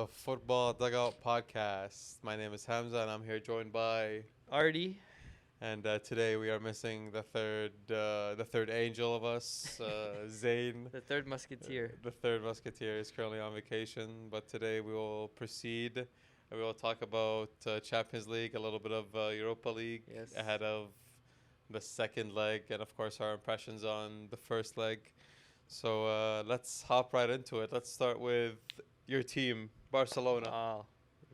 the Football Dugout Podcast. My name is Hamza, and I'm here joined by, Artie. and today we are missing the third angel of us, Zayn. The third musketeer. The third musketeer is currently on vacation, but today we will proceed. And we will talk about Champions League, a little bit of Europa League Yes. ahead of the second leg, and of course our impressions on the first leg. So let's hop right into it. Let's start with your team, Barcelona. Oh,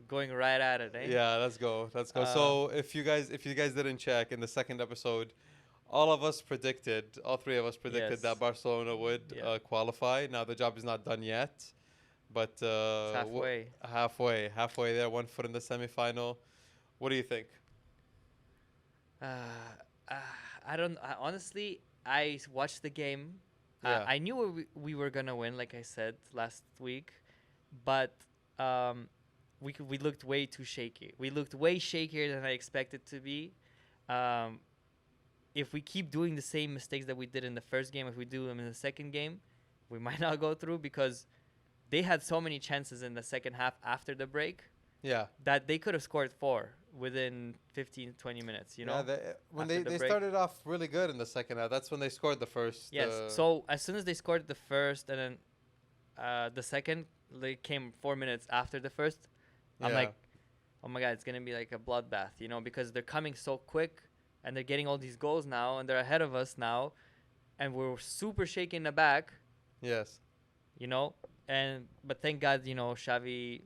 going right at it, eh? Yeah, let's go. Let's go. Uh, So if you guys didn't check in the second episode, all three of us predicted Yes. that Barcelona would Yeah. qualify. Now the job is not done yet, but It's halfway. halfway there, 1 foot in the semifinal. What do you think? Uh, uh, I don't. Honestly, watched the game. Yeah. I knew we were gonna win, like I said last week, but we looked way too shaky. We looked way shakier than I expected to be. Um, if we keep doing the same mistakes that we did in the first game, if we do them in the second game, we might not go through because they had so many chances in the second half after the break Yeah. that they could have scored four within 15, 20 minutes, you know? Yeah, when after the they break. started off really good in the second half. That's when they scored the first. Yes. So as soon as they scored the first and then the second, they came 4 minutes after the first. I'm yeah. like, oh my God, it's going to be like a bloodbath, you know, because they're coming so quick and they're getting all these goals now and they're ahead of us now. And we're super shaky in the back, Yes. you know. But thank God, you know, Xavi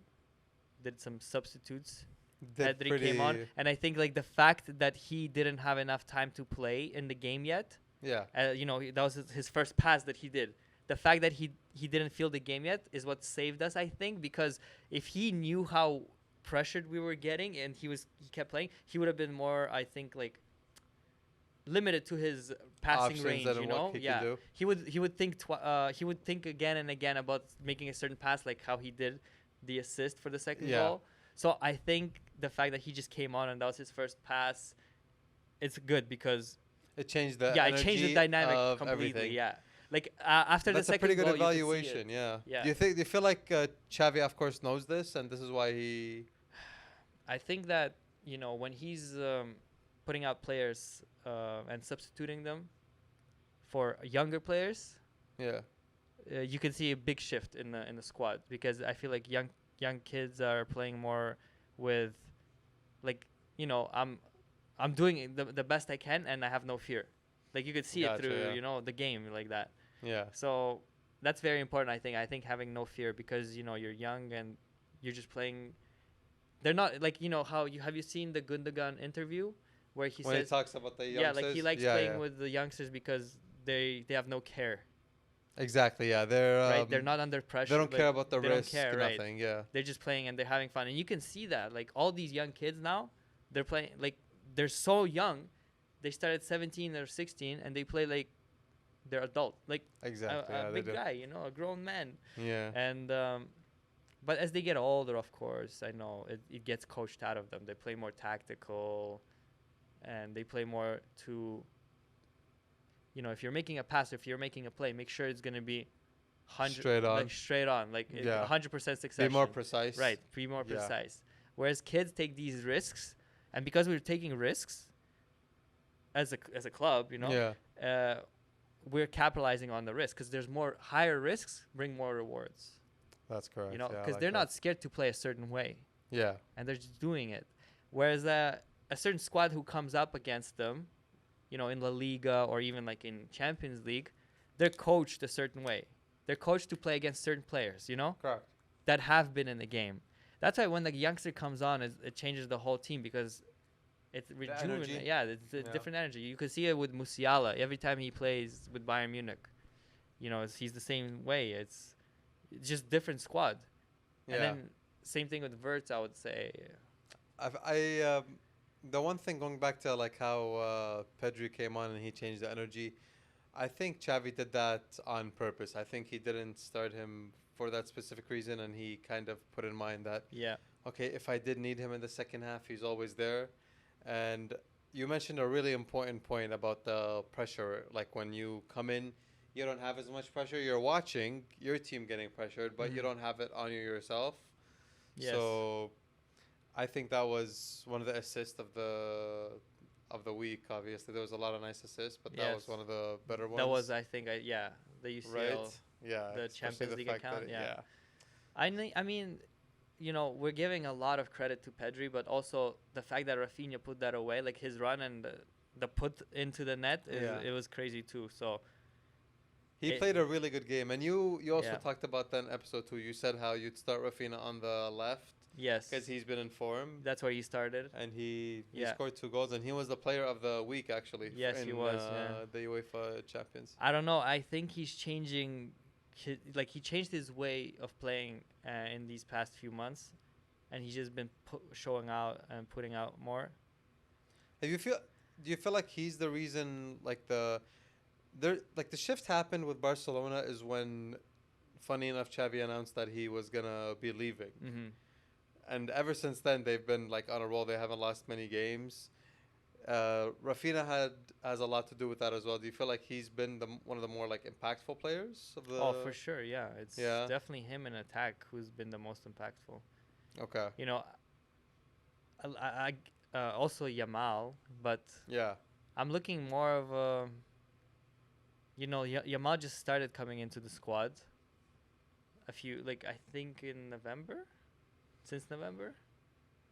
did some substitutes. Did Pedri came on, and I think like the fact that he didn't have enough time to play in the game yet, Yeah. you know, that was his first pass that he did. The fact that he didn't feel the game yet is what saved us, I think, because if he knew how pressured we were getting and he kept playing, he would have been more, I think, like limited to his passing Options range. and You what know, he can yeah, do. he would think again and again about making a certain pass, like how he did the assist for the second Yeah. goal. So I think the fact that he just came on and that was his first pass, it's good because It changed the it changed the energy dynamic of completely. everything. Yeah, like after That's the a second pretty good goal, you could see evaluation. it. Yeah. Yeah. Do you feel like Xavi, of course, knows this, and this is why he? I think that you know when he's putting out players and substituting them for younger players, Yeah. you can see a big shift in the squad because I feel like young kids are playing more with, like, you know, I'm doing the best I can and I have no fear. Like you could see Gotcha, it through, yeah. you know, the game like that. Yeah. So that's very important. I think having no fear because you know you're young and you're just playing. They're not like you know how have you seen the Gundogan interview where he When he says talks about the youngsters. yeah, like he likes yeah, playing yeah. with the youngsters because they have no care, Exactly. Yeah. They're right? They're not under pressure. They don't like, care about the they don't risk. care, right? Nothing. Yeah. They're just playing and they're having fun, and you can see that like all these young kids now, they're playing like they're so young. They start at 17 or 16 and they play like they're adult, like Exactly. a Yeah. They big do. guy, you know, a grown man. Yeah. And but as they get older, of course, I know it gets coached out of them. They play more tactical, and they play more to. You know, if you're making a pass, if you're making a play, make sure it's gonna be Straight on. like straight on, like Yeah. 100% success. Be more precise. Right, be more Yeah. precise. Whereas kids take these risks, and because we're taking risks as a club, you know, Yeah. we're capitalizing on the risk because there's more higher risks bring more rewards. That's correct. You know, yeah, I because like they're that. not scared to play a certain way, Yeah. and they're just doing it. Whereas a certain squad who comes up against them, you know, in La Liga or even like in Champions League, they're coached a certain way. They're coached to play against certain players, you know, Correct. that have been in the game. That's why when the youngster comes on, it changes the whole team because it's energy. rejuvenating. Yeah, it's a Yeah. different energy. You can see it with Musiala every time he plays with Bayern Munich. You know, he's the same way. It's just different squad. Yeah. And then same thing with Wirtz, I would say. The one thing going back to like how Pedri came on and he changed the energy, I think Xavi did that on purpose. I think he didn't start him for that specific reason, and he kind of put in mind that Yeah. okay, if I did need him in the second half, he's always there. And you mentioned a really important point about the pressure. Like when you come in, you don't have as much pressure. You're watching your team getting pressured, but you Mhm. don't have it on you yourself. Yes. So I think that was one of the assists of the week. Obviously, there was a lot of nice assists, but that was Yes. one of the better That was, ones, I think, yeah, the right? UCL, Yeah, the especially Champions the League fact that account. Yeah. yeah, I mean, we're giving a lot of credit to Pedri, but also the fact that Rafinha put that away, like his run and the put into the net, yeah. it was crazy too. So, He it, played a really good game, and you also yeah. talked about that in episode 2. You said how you'd start Rafinha on the left because Yes. he's been in form, That's where he started. and he Yeah. scored 2 goals, and he was the player of the week actually Yes, he in was. Yeah. the UEFA Champions. I don't know. I think he's changing. Like he changed his way of playing in these past few months, and he's just been showing out and putting out more. Have you feel? Do you feel like he's the reason? The shift happened with Barcelona is when, funny enough, Xavi announced that he was gonna be leaving, Mm-hmm. and ever since then they've been like on a roll. They haven't lost many games. Rafinha has a lot to do with that as well. Do you feel like he's been one of the more like impactful players of the? Oh, for sure. Yeah, it's Yeah. definitely him in attack who's been the most impactful. Okay. You know, also Yamal, but Yeah. I'm looking more of a. Yamal just started coming into the squad. I think in November, since November.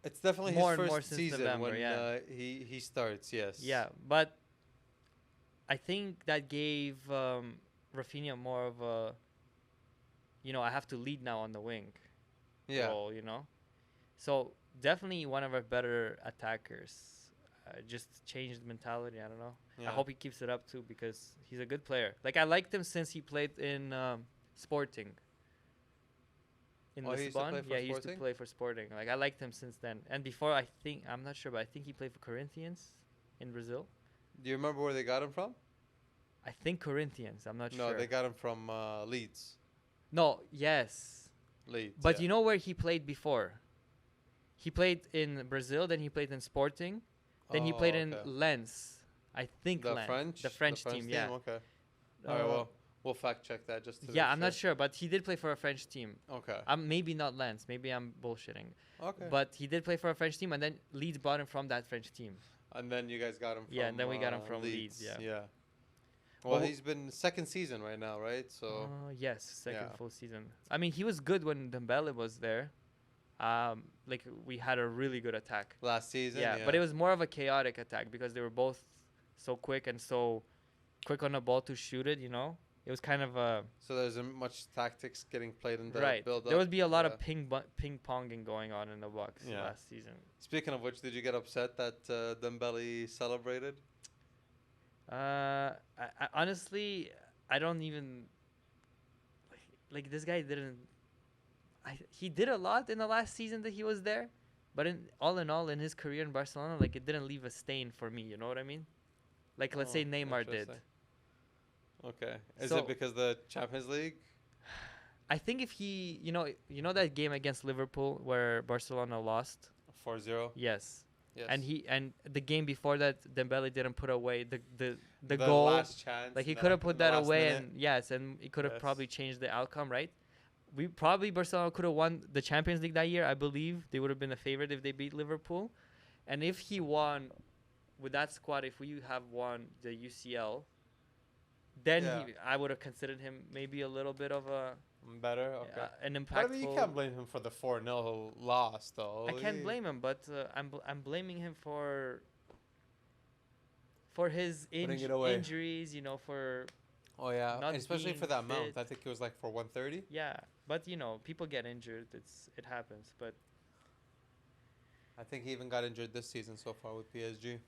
It's definitely More his and more first since season November, when yeah. he starts. Yes. Yeah, but I think that gave Rafinha more of a. I have to lead now on the wing Yeah. role. So definitely one of our better attackers. Just changed mentality. I don't know. Yeah. I hope he keeps it up too because he's a good player. Like I liked him since he played in Sporting. In Oh, he used to Lisbon, play for yeah, he used to Sporting? play for Sporting. Like I liked him since then. And before, I'm not sure, but I think he played for Corinthians in Brazil. Do you remember where they got him from? I think Corinthians. I'm not No, sure. they got him from Leeds. No, yes, Leeds. but yeah. you know where he played before? He played in Brazil, then he played in Sporting, then he played in okay. Lens. I think the Lens, French the French team. Yeah. Okay. All right. Uh, Well, we'll fact check that just to yeah, make I'm not sure, but he did play for a French team. Okay. Maybe not Lens. Maybe I'm bullshitting. Okay. But he did play for a French team, and then Leeds bought him from that French team. And then you guys got him from Yeah, and then we got him from Leeds, yeah. Yeah. Well, Well, he's been second season right now, right? So yes, second Yeah. full season. I mean, he was good when Dembele was there. Like we had a really good attack. last season. Yeah, but it was more of a chaotic attack because they were both so quick and so quick on the ball to shoot it. It was kind of a So there's much tactics getting played in the right. build up. There would be a lot Yeah. of ping ponging going on in the box Yeah. last season. Speaking of which, did you get upset that Dembele celebrated? I honestly, I don't even like this guy didn't. He did a lot in the last season that he was there, but in all, in his career in Barcelona, like it didn't leave a stain for me. You know what I mean? Like let's say Neymar did. Interesting. Okay. Is So- it because the Champions League? I think if he, that game against Liverpool where Barcelona lost. 4-0. Yes. Yes. And the game before that, Dembele didn't put away the the goal. last chance. Like he the- could have put the that last away, minute. and yes, and it could have Yes. probably changed the outcome, right? Barcelona could have won the Champions League that year. I believe they would have been the favorite if they beat Liverpool, and if he won with that squad, if we have won the UCL, then Yeah. I would have considered him maybe a little bit of Better. Okay. an impactful. But I mean, you can't blame him for the 4-0 loss, though. I can't blame him, but I'm blaming him for his Putting it away. injuries. For Oh yeah, not and especially being for that amount. fit. I think it was like for 130. yeah, but people get injured. It happens, but I think he even got injured this season so far with PSG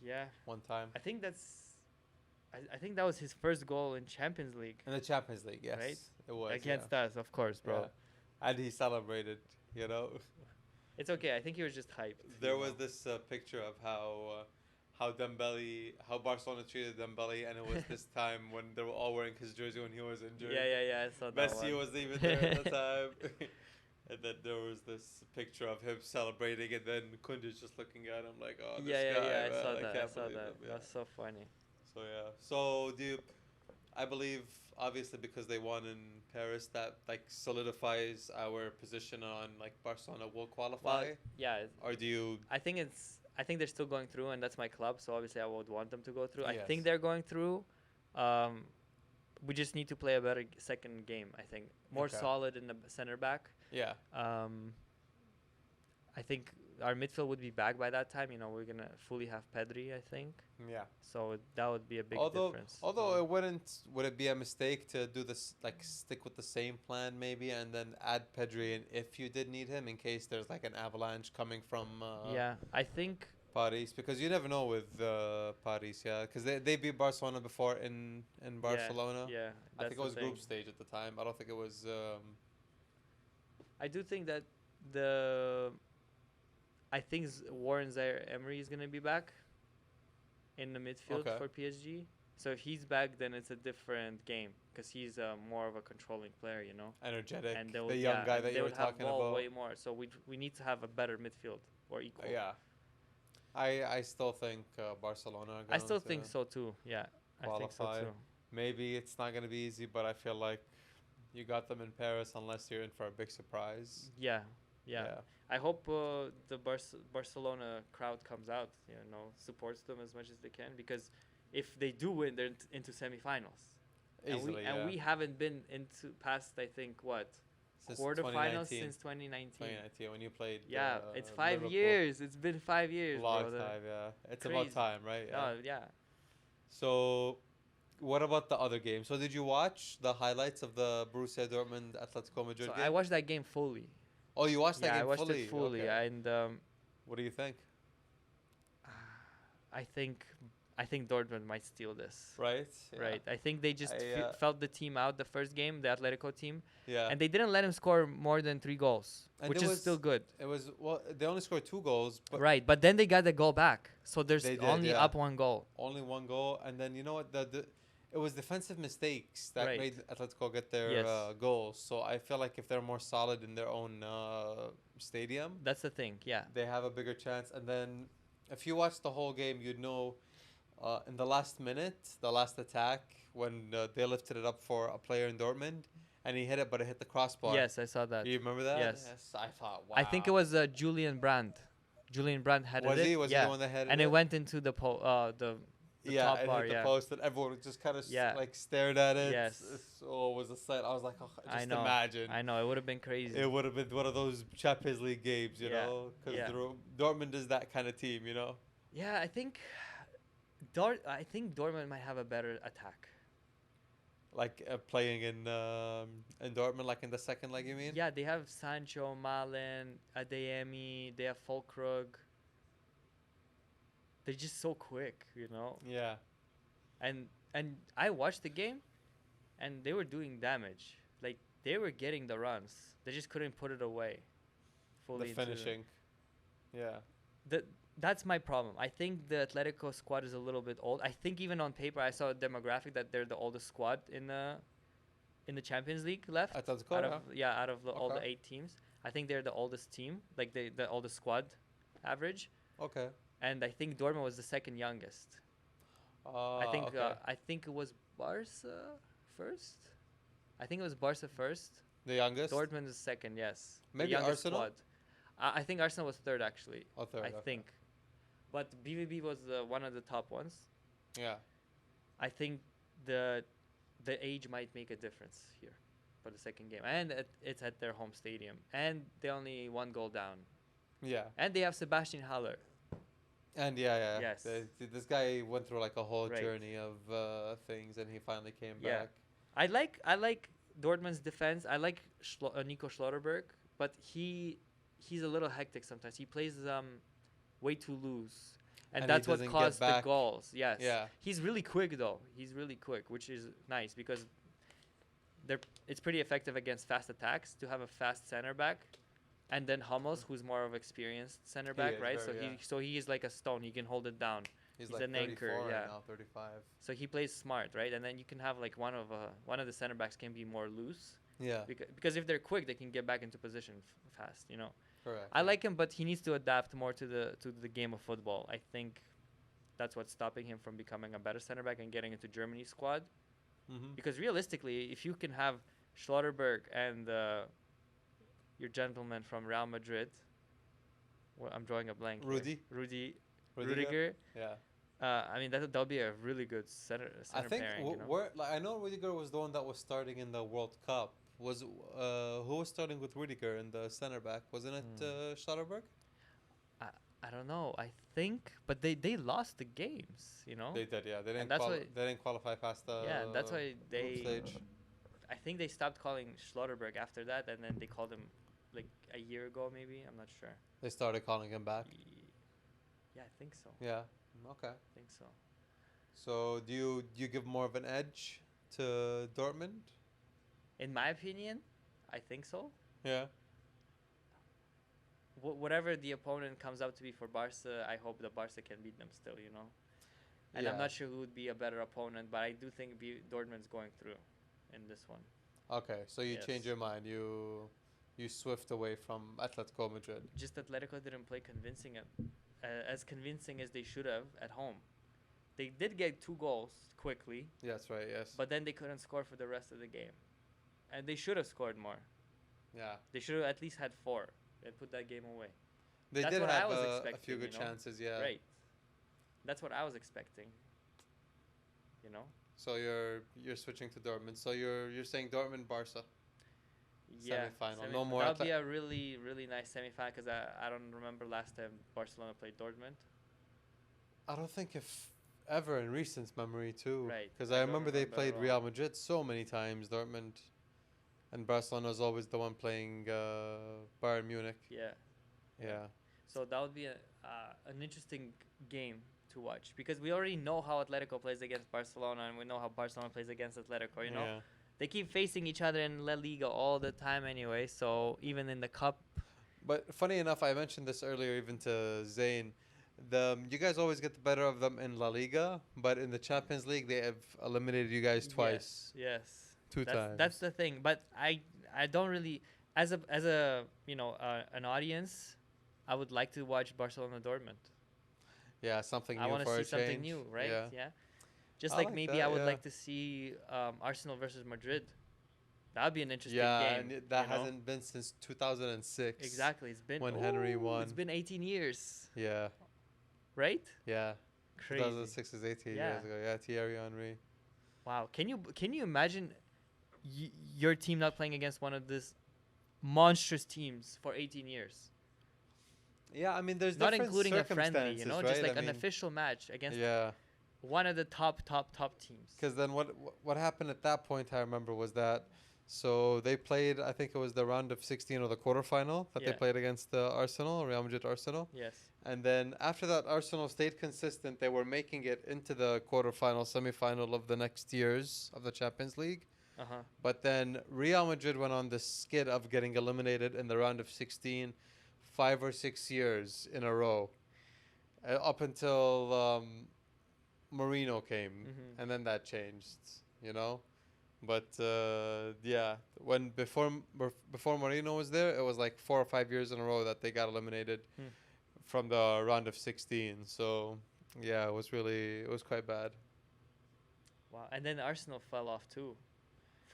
yeah, one time I think I think that was his first goal in Champions League in the Champions League. Yes, Right? it was against us, of course, bro. Yeah. And he celebrated. You know, It's okay. I think he was just hyped. there was this picture of how Barcelona treated Dembele, and it was this time when they were all wearing his jersey when he was injured. Yeah. I saw that Messi one. wasn't even there at the time. And then there was this picture of him celebrating, and then Kundi's just looking at him like, "Oh, this guy, I man, saw I that. I can't saw believe that. him." Yeah. That's so funny. So yeah. So I believe obviously because they won in Paris that like solidifies our position on like Barcelona will Well, qualify. yeah, Or do you? I think they're still going through, and that's my club. So obviously, I would want them to go through. I Yes. think they're going through. Um, we just need to play a better second game. I think more Okay. solid in the center back. Yeah. I think our midfield would be back by that time. You know, we're gonna fully have Pedri, I think. Yeah. So that would be a big Although, difference. although it would it be a mistake to do this like stick with the same plan maybe and then add Pedri in if you did need him in case there's like an avalanche coming from Yeah, I think. Paris because you never know with Paris, yeah, because they beat Barcelona before in Barcelona. Yeah, I that's think it the was thing. group stage at the time. I don't think it was. I do think that the I think Warren Zaire Emery is gonna be back in the midfield Okay. for PSG. So if he's back, then it's a different game because he's more of a controlling player, you know. Energetic, And they the would, young yeah, guy and that they you were would have talking ball about. way more. So we need to have a better midfield or equal. Yeah, I still think Barcelona are I going still to think so too. Yeah, I think so qualify. too. Maybe it's not gonna be easy, but I feel like you got them in Paris unless you're in for a big surprise. Yeah, yeah. I hope the Barcelona crowd comes out, you know, supports them as much as they can because if they do win, they're into semifinals. Easily, And we haven't been into past I think what Since quarterfinals 2019. since 2019. 2019 when you played. Yeah, it's 5 Liverpool. years. It's been 5 years, Long bro. time, yeah. It's Crazy. about time, right? Yeah. Oh yeah. So, what about the other game? So, did you watch the highlights of the Borussia Dortmund Atletico Madrid So game? I watched that game fully. Oh, you watched that Yeah, game I watched fully. it fully, Okay. and What do you think? I think Dortmund might steal this. Right. Yeah. Right. I think they just I, felt the team out the first game, the Atletico team, Yeah. and they didn't let him score more than 3 goals, And which it is was- still good. It was well. They only scored 2 goals, but Right, but then they got the goal back, so there's They did, only yeah. up 1 goal. only 1 goal. And then you know what? It was defensive mistakes that Right. made Atletico get their Yes. goals. So I feel like if they're more solid in their own stadium, That's the thing. Yeah. they have a bigger chance. And then if you watch the whole game, you'd know in the last minute, the last attack, when they lifted it up for a player in Dortmund and he hit it, but it hit the crossbar. Yes, I saw that. You remember that? Yes. I thought, wow. I think it was Julian Brandt. Julian Brandt had Was it. he? Was yeah. he the one that had And it went into the the top it bar, hit the yeah. post, and everyone just kind of Yeah. like stared at it. Yes. So it was a sight. I was like, oh, just I know. imagine. I know it would have been crazy. It would have been one of those Champions League games, you Yeah. know, because Yeah. Dortmund is that kind of team, you know. Yeah, I think Dortmund might have a better attack. Like playing in Dortmund, like in the second leg, you mean? Yeah, they have Sancho, Malen, Adeyemi, they have Fulkrug. They're just so quick, you know. Yeah. And I watched the game, and they were doing damage. Like they were getting the runs. They just couldn't put it away. The into finishing. Yeah. That's my problem. I think the Atletico squad is a little bit old. I think even on paper, I saw a demographic that they're the oldest squad in the Champions League left. Atletico, Out of all the Okay. 8 teams, I think they're the oldest team, like the oldest squad average. Okay. And I think Dortmund was the second youngest. I think it was Barca first. I think it was Barca first. The youngest. Dortmund is second. Yes. The Maybe youngest Arsenal? squad. I think Arsenal was third actually. Oh, third. I okay. think, but BVB was one of the top ones. Yeah. I think the age might make a difference here for the second game, and it's at their home stadium, and they only 1 goal down, Yeah. and they have Sebastian Haller. And yeah. Yes. This guy went through like a whole Right. journey of things, and he finally came Yeah. back. I like Dortmund's defense. I like Nico Schlotterberg, but he's a little hectic sometimes. He plays way too loose, and And he that's what doesn't get caused the back. goals. Yes. Yeah. He's really quick though. He's really quick, which is nice because it's pretty effective against fast attacks to have a fast center back, and then Hummels, who's more of experienced center back, is right? very, So he is like a stone. He can hold it down. He's He's like an anchor, 34 yeah. right now, 35. So he plays smart, right? And then you can have like one of the center backs can be more loose Yeah. because if they're quick, they can get back into position fast. You know. Correct. I like him, but he needs to adapt more to the game of football. I think that's what's stopping him from becoming a better center back and getting into Germany's squad. Mm-hmm. Because realistically, if you can have Schlotterberg and your gentleman from Real Madrid, well, I'm drawing a blank here. Rudy. Rudiger. Rudiger. Yeah. I mean that'll be a really good I center think pairing, you know. I know Rudiger was the one that was starting in the World Cup. Was who was starting with Rudiger in the center back? Wasn't it Schlotterberg? I I don't know. I think, but they lost the games, you know. They did, yeah. And that's why, They didn't qualify past the yeah, that's why group stage. I think they stopped calling Schlotterberg after that, and then they called him like a year ago, maybe. I'm not sure. They started calling him back. Yeah, I think so. Yeah. Okay. I think so. So do you give more of an edge to Dortmund? In my opinion, I think so. Yeah. Whatever the opponent comes out to be for Barca, I hope that Barca can beat them still, you know. And I'm Yeah. not sure who would be a better opponent, but I do think Dortmund's going through in this one. Okay. So you Yes. change your mind. You swift away from Atletico Madrid. Just Atletico didn't play as convincing as they should have at home. They did get 2 goals quickly, Yes. Right. Yes. but then they couldn't score for the rest of the game. And they should have scored more. Yeah. They should have at least had 4 and put that game away. They That's did what I have was a expecting, few good you know? chances. Yeah. Right. That's what I was expecting. You know? So you're switching to Dortmund. So you're saying Dortmund Barca. Yeah. Semi-final. No more That would be a really, really nice semi-final because I don't remember last time Barcelona played Dortmund. I don't think if ever in recent memory too. Right. Because I I don't remember they remember at played all. Real Madrid so many times. Dortmund and Barcelona was always the one playing Bayern Munich. Yeah. Yeah. So that would be an interesting game to watch because we already know how Atletico plays against Barcelona and we know how Barcelona plays against Atletico, you know? Yeah. They keep facing each other in La Liga all the time anyway, so even in the cup. But funny enough, I mentioned this earlier even to Zayn. You guys always get the better of them in La Liga, but in the Champions League they have eliminated you guys twice. Yes. Two times. That's the thing, but I don't really as a you know, an audience, I would like to watch Barcelona Dortmund. Yeah, something new I want for to a see something change. new, right? Yeah. Just I like like maybe that, I would yeah. like to see Arsenal versus Madrid. That would be an interesting Yeah, game. and that you know? hasn't been since 2006. Exactly. It's been when Henry won. It's been 18 years, Yeah. right? Yeah. Crazy. 2006 is 18 Yeah. years ago. Yeah, Thierry Henry. Wow. Can you imagine your team not playing against one of these monstrous teams for 18 years? Yeah, I mean, there's Not different including a friendly, you know, circumstances, just right? like I an mean, official match against Yeah, one of the top teams. because then what happened at that point, I remember, was that so they played. I think it was the round of 16 or the quarterfinal that they Yeah. played against the Arsenal, Real Madrid Arsenal. Yes. And then after that, Arsenal stayed consistent. They were making it into the quarterfinal, semifinal of the next years of the Champions League. Uh-huh. But then Real Madrid went on the skid of getting eliminated in the round of 16 5 or 6 years in a row. Up until Marino came. Mhm. And then that changed, you know? But yeah, before Marino was there, it was like 4 or 5 years in a row that they got eliminated from the round of 16. So yeah, it was quite bad. Wow. And then Arsenal fell off too.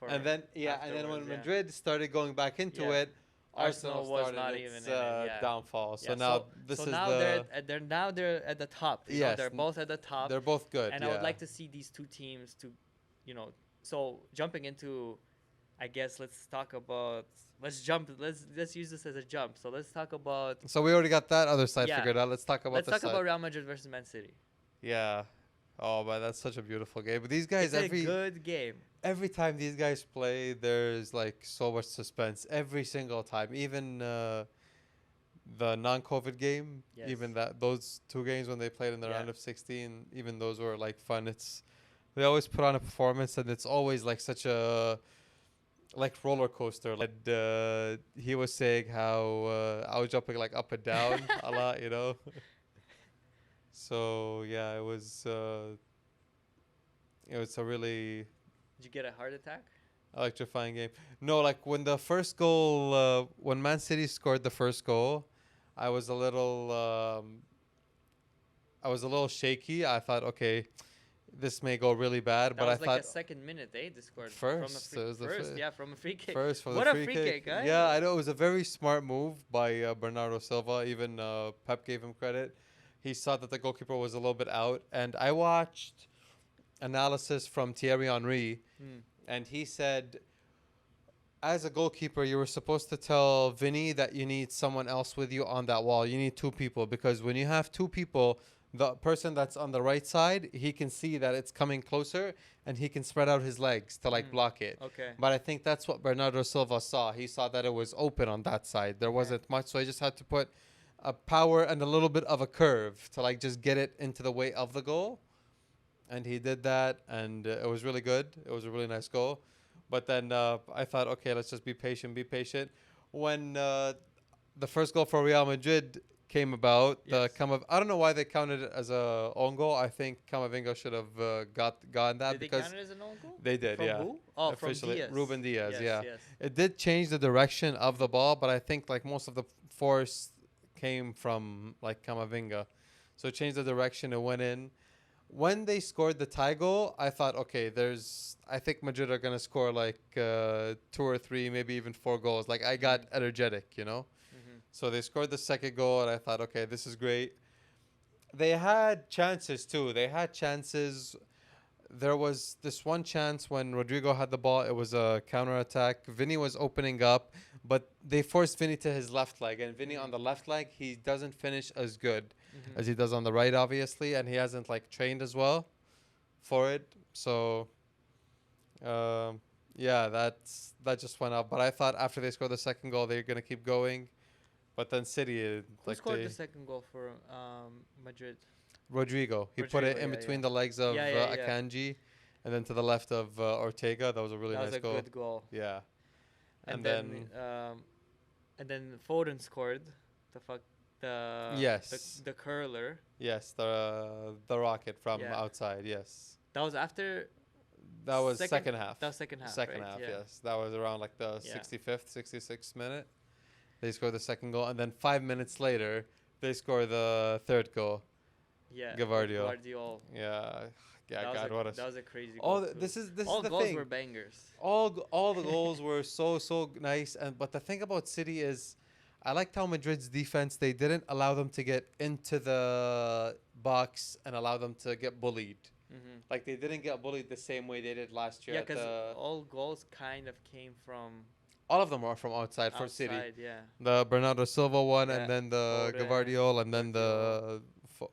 And then when afterwards, yeah. Madrid started going back into Yeah. it, Arsenal was started not its even in it, yeah. downfall. So Yeah, now this is they're the they're at the top. You know, Yes, they're both at the top. they're both good. And yeah. I would like to see these two teams to, you know, so jumping into, I guess let's use this as a jump. So let's talk about So we already got that other side Yeah. figured out. Let's talk about this side. Real Madrid versus Man City. Yeah. Oh, man, that's such a beautiful game. But these guys, It's a good game. every time these guys play, there's like so much suspense. Every single time, even the non-COVID game, Yes. even those 2 games when they played in the Yeah. round of 16, even those were like fun. They always put on a performance, and it's always like such a like roller coaster. Like he was saying how I was jumping like up and down a lot, you know. So yeah, it was a really Did you get a heart attack? electrifying game. No, like when the first goal, when Man City scored the first goal, I was a little shaky. I thought, okay, this may go really bad. That But I was like a thought second minute. They scored from a first, free it was the first. Yeah, from a free kick. first for the What a free free kick. kick, huh? Yeah, I know it was a very smart move by Bernardo Silva. Even Pep gave him credit. He saw that the goalkeeper was a little bit out, and I watched analysis from Thierry Henry, Hmm. and he said, as a goalkeeper, you were supposed to tell Vinny that you need someone else with you on that wall. You need two people, because when you have two people, the person that's on the right side, he can see that it's coming closer, and he can spread out his legs to like Hmm. block it. Okay. But I think that's what Bernardo Silva saw. He saw that it was open on that side. There Okay. wasn't much, so he just had to put a power and a little bit of a curve to like just get it into the way of the goal. And he did that, and it was really good. It was a really nice goal. But then I thought, okay, let's just be patient, be patient. When the first goal for Real Madrid came about, Yes. I don't know why they counted it as a own goal. I think Camavinga should have gotten that Did they because count it as an own goal? they did, From yeah. who? Oh, from Officially, Diaz. Ruben Diaz, Yes, yeah. yes. It did change the direction of the ball, but I think like most of the force came from like Camavinga, so it changed the direction. It went in. When they scored the tie goal, I thought, okay, I think Madrid are gonna score like 2 or 3, maybe even 4 goals. Like I got energetic, you know. Mm-hmm. So they scored the second goal, and I thought, okay, this is great. They had chances too. They had chances. There was this one chance when Rodrigo had the ball. It was a counter attack. Vinny was opening up, but they forced Vinny to his left leg. And Vinny on the left leg, he doesn't finish as good Mm-hmm. as he does on the right, obviously. And he hasn't like trained as well for it. So, yeah, that just went up. But I thought after they scored the second goal, they're going to keep going. But then City, Who scored the second goal for Madrid? Rodrigo. He put it Rodrigo, in yeah, between yeah. the legs of Yeah. Akanji, and then to the left of Ortega. That was a really That was nice a goal. good goal. Yeah. And And then then Foden scored the fuck Yes. the curler. yes, the rocket from Yeah. outside. Yes. That was after That was Second- second half. that was second half. Second right? half, Yeah. yes. That was around like the Yeah. 65th, 66th minute. They scored the second goal, and then 5 minutes later, they score the third goal. Yeah. Gavardio. Guardiol. Yeah, yeah. That was God, a, what a that was a crazy goal. all too. this is All the goals thing. were bangers. All the goals were so nice, and but the thing about City is, I liked how Madrid's defense, they didn't allow them to get into the box and allow them to get bullied. Mm-hmm. Like they didn't get bullied the same way they did last year. Yeah, At because the, all goals kind of came from all of them are from outside for City. outside. Yeah. The Bernardo Silva one, Yeah, and then the Foden, Gavardiol, and then Guardiola.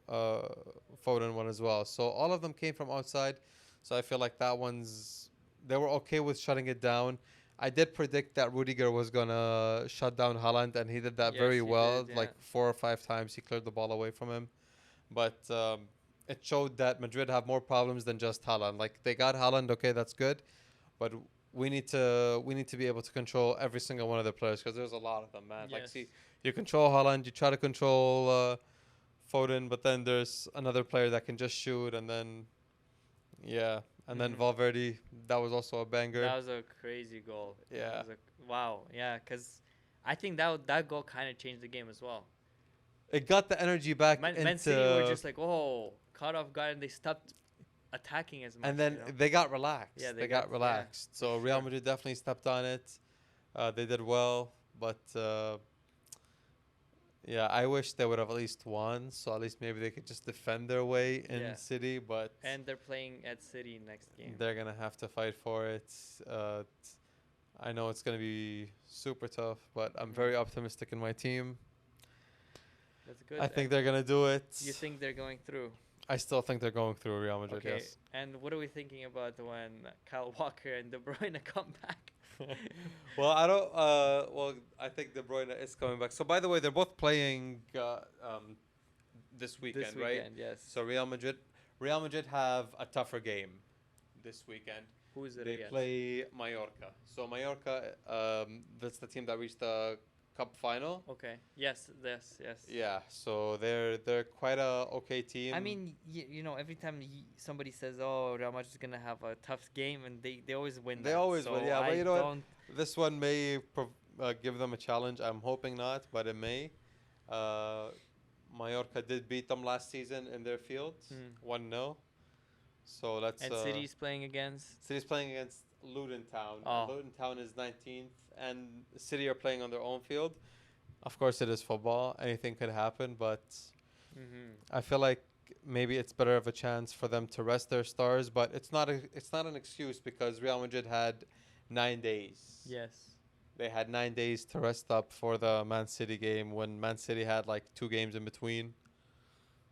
the Foden one as well. So all of them came from outside. So I feel like that one's, they were okay with shutting it down. I did predict that Rudiger was gonna shut down Haaland, and he did that Yes, very he well. did, yeah. Like 4 or 5 times, he cleared the ball away from him. But it showed that Madrid have more problems than just Haaland. Like they got Haaland, okay, that's good, but we need to be able to control every single one of the players, because there's a lot of them, man. Like Yes. see, you control Haaland, you try to control Foden, but then there's another player that can just shoot, and then yeah, and then Mhm. Valverde, that was also a banger. That was a crazy goal. Yeah. That was wow. Yeah, because I think that goal kind of changed the game as well. It got the energy back Man, into, Man City were just like, oh, caught off guard, and they stopped attacking as much. and then you know? they got relaxed. Yeah, they got yeah, relaxed. So for Real sure. Madrid definitely stepped on it. They did well, but yeah, I wish they would have at least won. So at least maybe they could just defend their way in Yeah. City. But And they're playing at City next game. they're gonna have to fight for it. I know it's gonna be super tough, but I'm very Mhm. optimistic in my team. That's good. I think And they're gonna do it. you think they're going through? I still think they're going through Real Madrid. Okay. Yes. And what are we thinking about when Kyle Walker and De Bruyne come back? Well, I don't. Well, I think De Bruyne is coming back. So, by the way, they're both playing this weekend, This right? weekend, yes. So Real Madrid have a tougher game this weekend. Who is it They against? play Mallorca. So Mallorca, that's the team that reached the cup final. Okay. Yes. Yeah. So they're quite a okay team. I mean, you know, every time somebody says, "Oh, Real Madrid is gonna have a tough game," and they always win. They that. always so win, yeah, but I you know what? don't. This one may give them a challenge. I'm hoping not, but it may. Mallorca did beat them last season in their field, Hmm. 1-0. So let's. And City's playing against. City's playing against Luton Town, and Oh. Luton Town is 19th, and City are playing on their own field. Of course, it is football. Anything could happen, but Mhm. I feel like maybe it's better of a chance for them to rest their stars. But it's not an excuse because Real Madrid had 9 days. Yes. They had 9 days to rest up for the Man City game when Man City had like 2 games in between.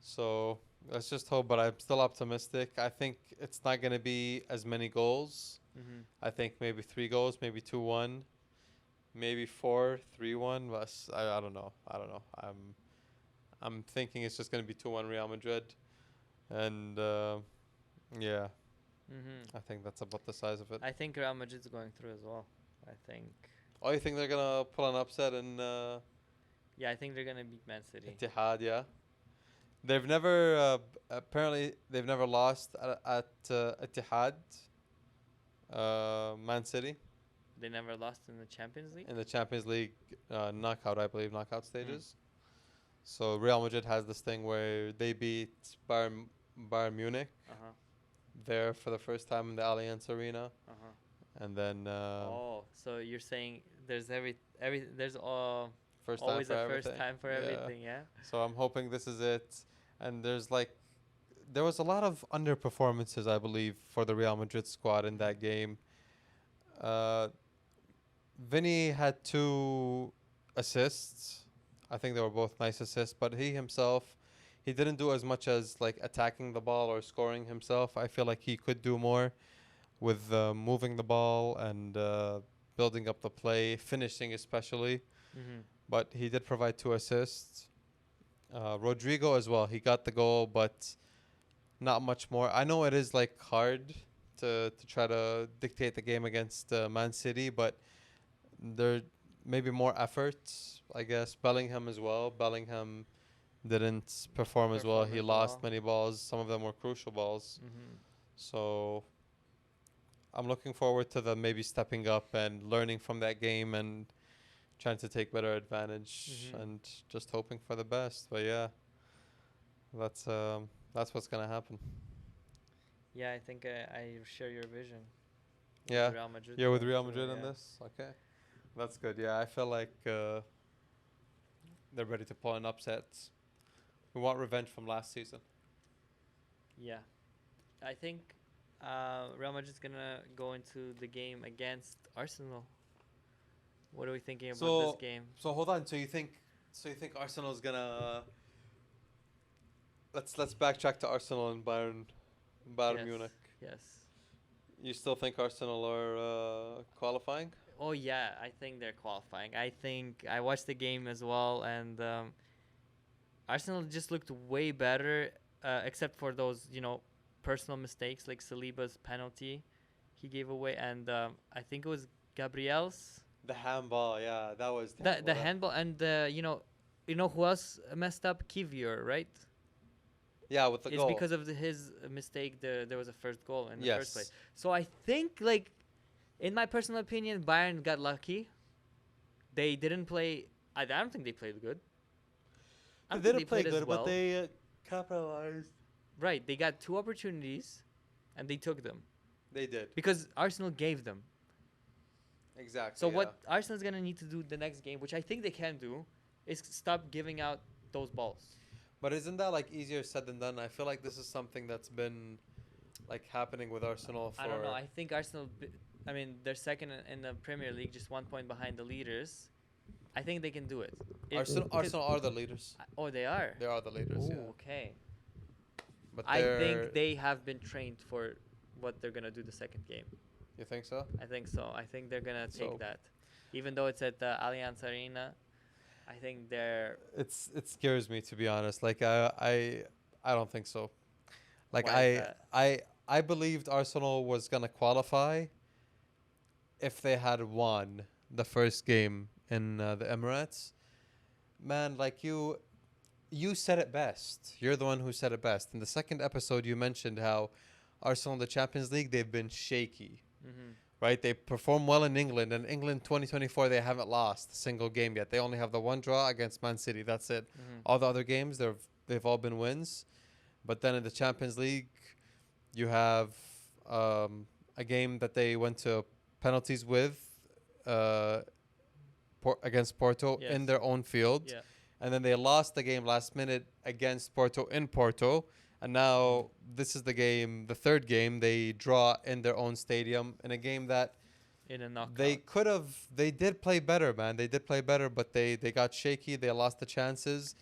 So let's just hope. But I'm still optimistic. I think it's not going to be as many goals. Mhm. I think maybe 3 goals, maybe 2-1, maybe 4-3-1. But I don't know. I don't know. I'm thinking it's just going to be 2-1 Real Madrid, and yeah, Mhm. I think that's about the size of it. I think Real Madrid's going through as well. I think. Oh, you think they're gonna pull an upset in Yeah, I think they're gonna beat Man City. Etihad? Yeah, they've never apparently they've never lost at Etihad. Man City They never lost in the Champions League. in the Champions League knockout, I believe, knockout Mm. stages. So Real Madrid has this thing where they beat Bayern Munich Uh huh. there for the first time in the Allianz Arena, Uh huh. and then Oh, so you're saying there's there's first time always for a everything. first time for Yeah. everything, yeah? So I'm hoping this is it. And there was a lot of underperformances, I believe, for the Real Madrid squad in that game. Uh, Vinny had 2 assists. I think they were both nice assists, but he himself, he didn't do as much as like attacking the ball or scoring himself. I feel like he could do more with moving the ball and building up the play, finishing especially. Mm-hmm. But he did provide 2 assists. Rodrigo as well. He got the goal, but not much more. I know it is like hard to try to dictate the game against Man City, but there may be more efforts. I guess Bellingham as well. Bellingham didn't perform as well. He lost many balls. Some of them were crucial balls. Mm-hmm. So I'm looking forward to them maybe stepping up and learning from that game and trying to take better advantage Mhm. and just hoping for the best. But yeah, that's what's gonna happen. Yeah, I think I share your vision. Yeah, Real Madrid. you're with going Real through, Madrid on yeah. this. Okay, that's good. Yeah, I feel like they're ready to pull an upset. We want revenge from last season. Yeah, I think Real Madrid's gonna go into the game against Arsenal. What are we thinking about this game? So hold on. So you think Arsenal's gonna? Let's backtrack to Arsenal and Bayern Yes. Munich. Yes. You still think Arsenal are qualifying? Oh yeah, I think they're qualifying. I think I watched the game as well, and Arsenal just looked way better, except for those personal mistakes like Saliba's penalty he gave away, and I think it was Gabriel's The handball, yeah, that was the terrible. handball, and who else messed up? Kivior, right? Yeah, with the It's goal. because of his mistake there was a first goal in the Yes. first place. So I think, like, in my personal opinion, Bayern got lucky. They didn't play. I don't think they played good. I They don't think didn't play played as good, well. but they capitalized. Right, they got 2 opportunities, and they took them They did. because Arsenal gave them. Exactly. So yeah. what Arsenal's gonna need to do the next game, which I think they can do, is stop giving out those balls. But isn't that like easier said than done? I feel like this is something that's been like happening with Arsenal for. I don't know. I think Arsenal. They're second in the Premier League, just 1 point behind the leaders. I think they can do it. Arsenal are the leaders. Oh, they are. They are the leaders. Oh, Yeah. okay. But I they're- think they have been trained for what they're gonna do the second game. You think so? I think so. I think they're gonna take So- that, even though it's at the Allianz Arena. I think they're. It scares me to be honest. Like I don't think so. Like Why is that? I believed Arsenal was gonna qualify if they had won the first game in the Emirates. Man, like you said it best. You're the one who said it best. In the second episode, you mentioned how Arsenal in the Champions League they've been shaky. Mm-hmm. Right, they perform well in England. In England 2024, they haven't lost a single game yet. They only have the one draw against Man City. That's it. Mm-hmm. All the other games, they've all been wins. But then in the Champions League, You have a game that they went to penalties with uh, against Porto in Yes. their own field, Yeah. and then they lost the game last minute against Porto in Porto. And Mm. now this is the game, the third game they draw in their own stadium in a game that In a they knockout. could have. They did play better, man. They did play better, but they got shaky. They lost the chances,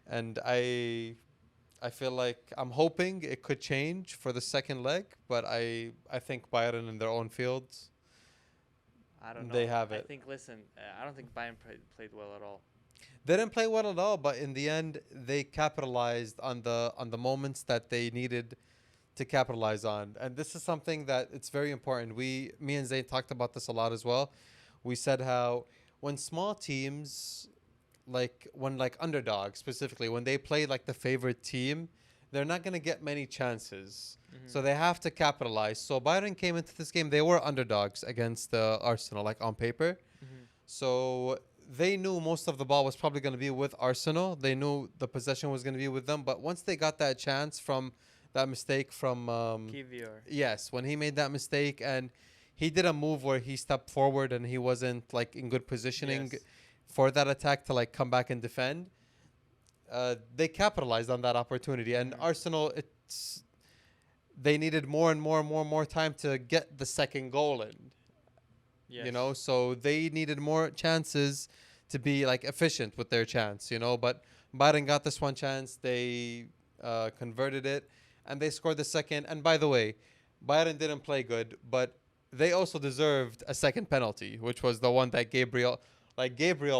and I feel like I'm hoping it could change for the second leg, but I think Bayern in their own fields I don't they know. have I it. think. Listen, I don't think Bayern played well at all. They didn't play well at all, but in the end they capitalized on the moments that they needed to capitalize on. And this is something that it's very important. Me and Zayn talked about this a lot as well. We said how when small teams when like underdogs specifically when they play like the favorite team, they're not going to get many chances, Mm-hmm. so they have to capitalize. So Bayern came into this game, they were underdogs against Arsenal, like on paper. Mm-hmm. So they knew most of the ball was probably going to be with Arsenal. They knew the possession was going to be with them, but once they got that chance from that mistake from Kivior. yes, when he made that mistake and he did a move where he stepped forward and he wasn't like in good positioning Yes. for that attack to like come back and defend. They capitalized on that opportunity, and Mm-hmm. Arsenal, it's they needed more and more and more and more time to get the second goal in. Yes. So they needed more chances to be like efficient with their chance. But Bayern got this one chance, they converted it, and they scored the second. And by the way, Bayern didn't play good, but they also deserved a second penalty, which was the one that Gabriel,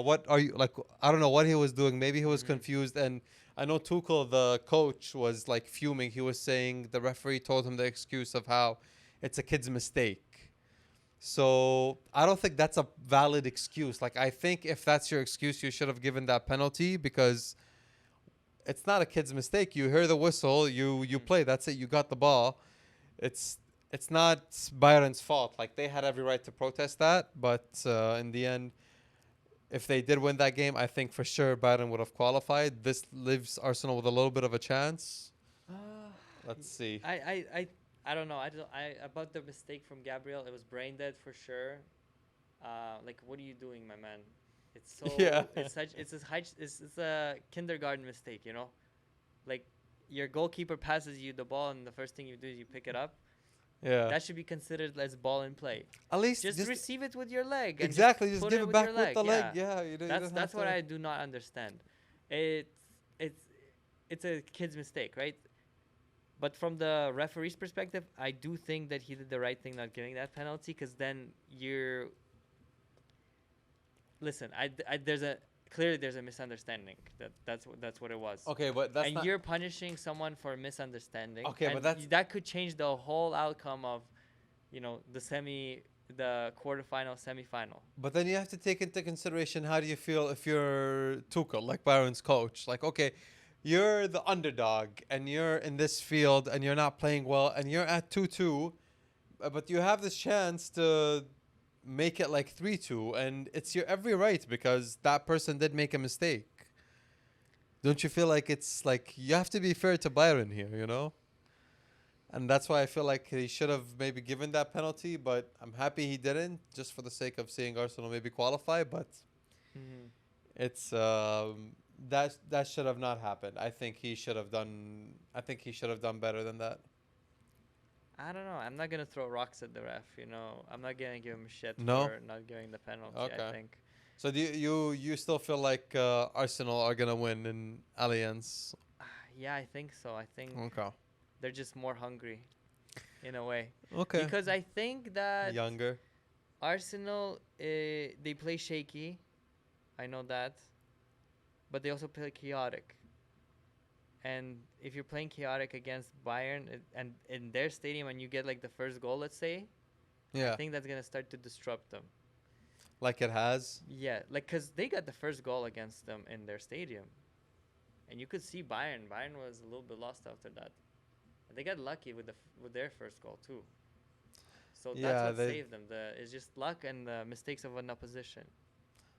what are you like? I don't know what he was doing. Maybe he was Mm-hmm. confused. And I know Tuchel, the coach, was like fuming. He was saying the referee told him the excuse of how it's a kid's mistake. So I don't think that's a valid excuse. Like I think if that's your excuse, you should have given that penalty because it's not a kid's mistake. You hear the whistle, you Mm-hmm. play. That's it. You got the ball. It's it's not Bayern's fault. Like they had every right to protest that, but in the end, if they did win that game, I think for sure Bayern would have qualified. This leaves Arsenal with a little bit of a chance. Uh, Let's see. I, I, I, I don't know. I don't. I about the mistake from Gabriel. It was brain dead for sure. Like, what are you doing, my man? It's Yeah. so. It's such. It's a high. It's a kindergarten mistake. Like your goalkeeper passes you the ball, and the first thing you do is you pick it up. Yeah. That should be considered as ball in play. At least Just receive it with your leg and exactly, just put give it it with your back with leg. the leg. Yeah, Yeah, you don't have that's what to. I do not understand. It's it's it's a kid's mistake, right? But from the referee's perspective, I do think that he did the right thing not giving that penalty, because then you're listen. There's a clearly there's a misunderstanding. That's what it was. Okay, but that's And not. you're punishing someone for a misunderstanding. Okay, but and that's. that could change the whole outcome of, the quarterfinal, semifinal. But then you have to take into consideration how do you feel if you're Tuchel, like Byron's coach. Like, okay, you're the underdog and you're in this field and you're not playing well and you're at 2-2, but you have this chance to make it like 3-2, and it's your every right because that person did make a mistake. Don't you feel like it's like you have to be fair to Byron here? And that's why I feel like he should have maybe given that penalty, but I'm happy he didn't, just for the sake of seeing Arsenal maybe qualify. But Mm-hmm. it's that should have not happened. I think he should have done. I think he should have done better than that. I don't know. I'm not gonna throw rocks at the ref. I'm not gonna give him shit No. for not giving the penalty. Okay. I think. So do you still feel like Arsenal are gonna win in Allianz? Yeah, I think so. I think Okay. they're just more hungry, in a way, Okay. because I think that Younger. Arsenal, they play shaky. I know that, but they also play chaotic. And if you're playing chaotic against Bayern, and in their stadium, and you get like the first goal, let's say, Yeah. I think that's gonna start to disrupt them. Like it has. Yeah, like, cause they got the first goal against them in their stadium, and you could see Bayern. Bayern was a little bit lost after that. And they got lucky with their first goal too. So Yeah, that's what they- saved them. It's just luck and the mistakes of an opposition,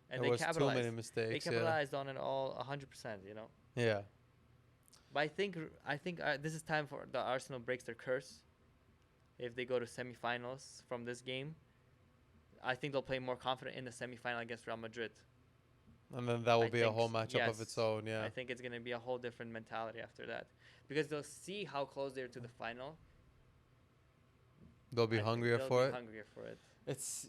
and There they was too capitalized. many They mistakes. capitalized on it all 100%. Yeah. But I think this is time for the Arsenal breaks their curse. If they go to semifinals from this game, I think they'll play more confident in the semifinal against Real Madrid. And then that will I be a think whole matchup of its yes. own. Yeah, I think it's gonna be a whole different mentality after that, because they'll see how close they're to the final. they'll be I think hungrier they'll for be it. hungrier for it. It's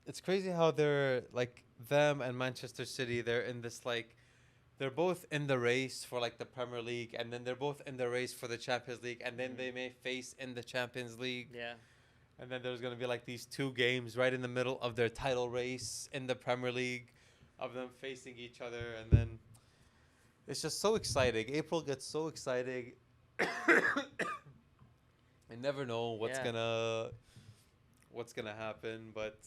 it's crazy how they're like them and Manchester City. They're in this like they're both in the race for like the Premier League, and then they're both in the race for the Champions League, and then they may face in the Champions League, Yeah. and then there's gonna be like these two games right in the middle of their title race in the Premier League, of them facing each other, and then it's just so exciting. April gets so exciting. I never know Yeah. what's gonna happen, but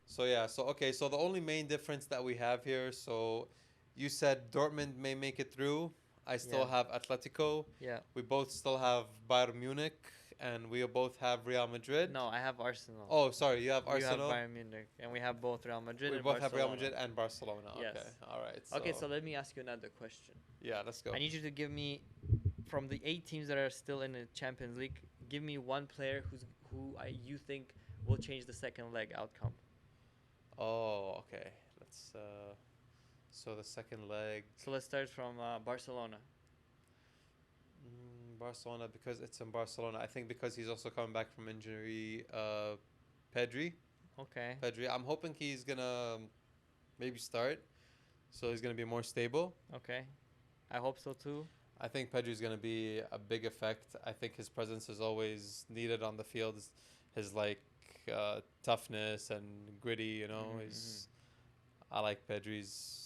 so yeah, so okay, so the only main difference that we have here, so you said Dortmund may make it through. I still Yeah. have Atletico. Yeah. We both still have Bayern Munich, and we both have Real Madrid. No, I have Arsenal. Oh, sorry, you have You have Arsenal. Bayern Munich, and we have both Real Madrid We and both have Real Barcelona. Madrid and Barcelona. Yes. Okay, all right. Okay, so let me ask you another question. yeah, let's go. I need you to give me, from the 8 teams that are still in the Champions League, give me one player you think will change the second leg outcome. Oh, okay. Let's. So the second leg. So let's start from Barcelona. Barcelona, because it's in Barcelona. I think because he's also coming back from injury. Pedri. Okay. Pedri. I'm hoping he's gonna maybe start, so he's gonna be more stable. Okay. I hope so too. I think Pedri's gonna be a big effect. I think his presence is always needed on the field. His like toughness and gritty. You know, I like Pedri's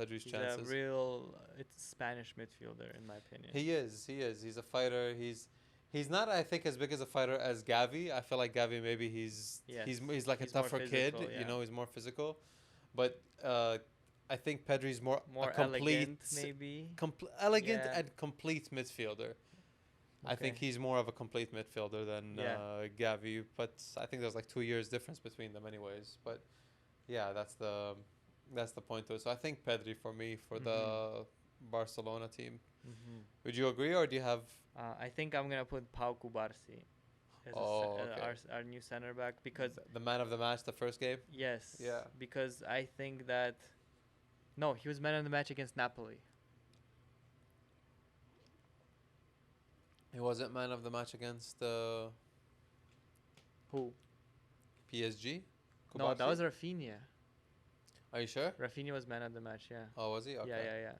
He's chances. a real it's Spanish midfielder in my opinion. He is. He's a fighter. He's not, I think, as big as a fighter as Gavi. I feel like Gavi maybe he's like He's a more tougher physical, kid. yeah. You know, he's more physical. But I think Pedri's more More a complete, elegant maybe. elegant Yeah. and complete midfielder. I think Okay. he's more of a complete midfielder than Yeah. Gavi. But I think there's like 2 years difference between them, anyways. But yeah, that's the point though. So I think Pedri for me for the Barcelona team. Would you agree, or do you have? I think I'm gonna put Pau Cubarsí as Okay. our new center back because The man of the match, the first game. yes, Yeah. because I think that no, he was man of the match against Napoli. He wasn't man of the match against Who? PSG. No, that Kubashi? was Rafinha. Are you sure? Rafinha was man of the match. Yeah. Oh, was he? Okay. Yeah.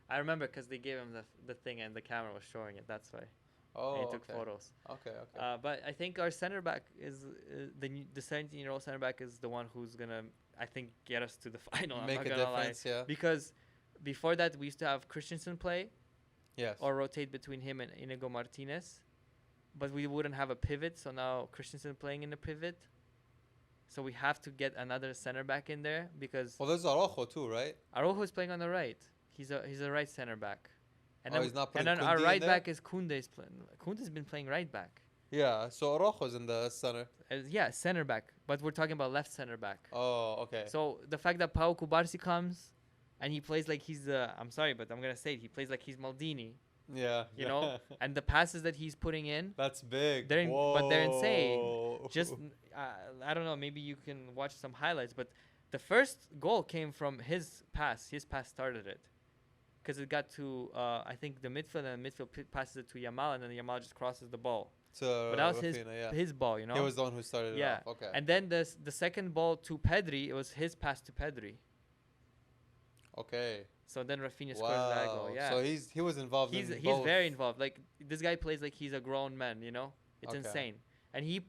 I remember because they gave him the thing and the camera was showing it. That's why. Oh, And he took okay. photos. Okay. Okay. But I think our center back is the 17-year-old center back is the one who's gonna I think get us to the final. I'm Make not a gonna lie. difference. Yeah. Because before that we used to have Christensen play Yes. or rotate between him and Inigo Martinez, but we wouldn't have a pivot. So now Christensen playing in the pivot. So we have to get another center back in there because Well, there's Araujo too, right? Araujo is playing on the right. He's a right center back. And Oh, he's not and putting then our Koundé in right there? back is Koundé's playing. Koundé's been playing right back. Yeah. So Araujo's in the center. Yeah, center back. But we're talking about left center back. Oh, okay. So the fact that Pau Cubarsí comes and he plays like he's I'm sorry, but I'm gonna say it, he plays like he's Maldini, yeah. you know? And the passes that he's putting in, That's big. but they're insane. Whoa. just I don't know, maybe you can watch some highlights, but the first goal came from his pass. His pass started it. Because it got to I think the midfield, and the midfield passes it to Yamal, and then Yamal just crosses the ball. But that was Rafinha, yeah. his ball, you know. He was the one who started Yeah. it off. Okay. And then the second ball to Pedri, it was his pass to Pedri. Okay. So then Rafinha scores that goal. Wow. Yeah. So he was involved he's in he's both. very involved. Like this guy plays like he's a grown man, you know? It's Okay. insane. And he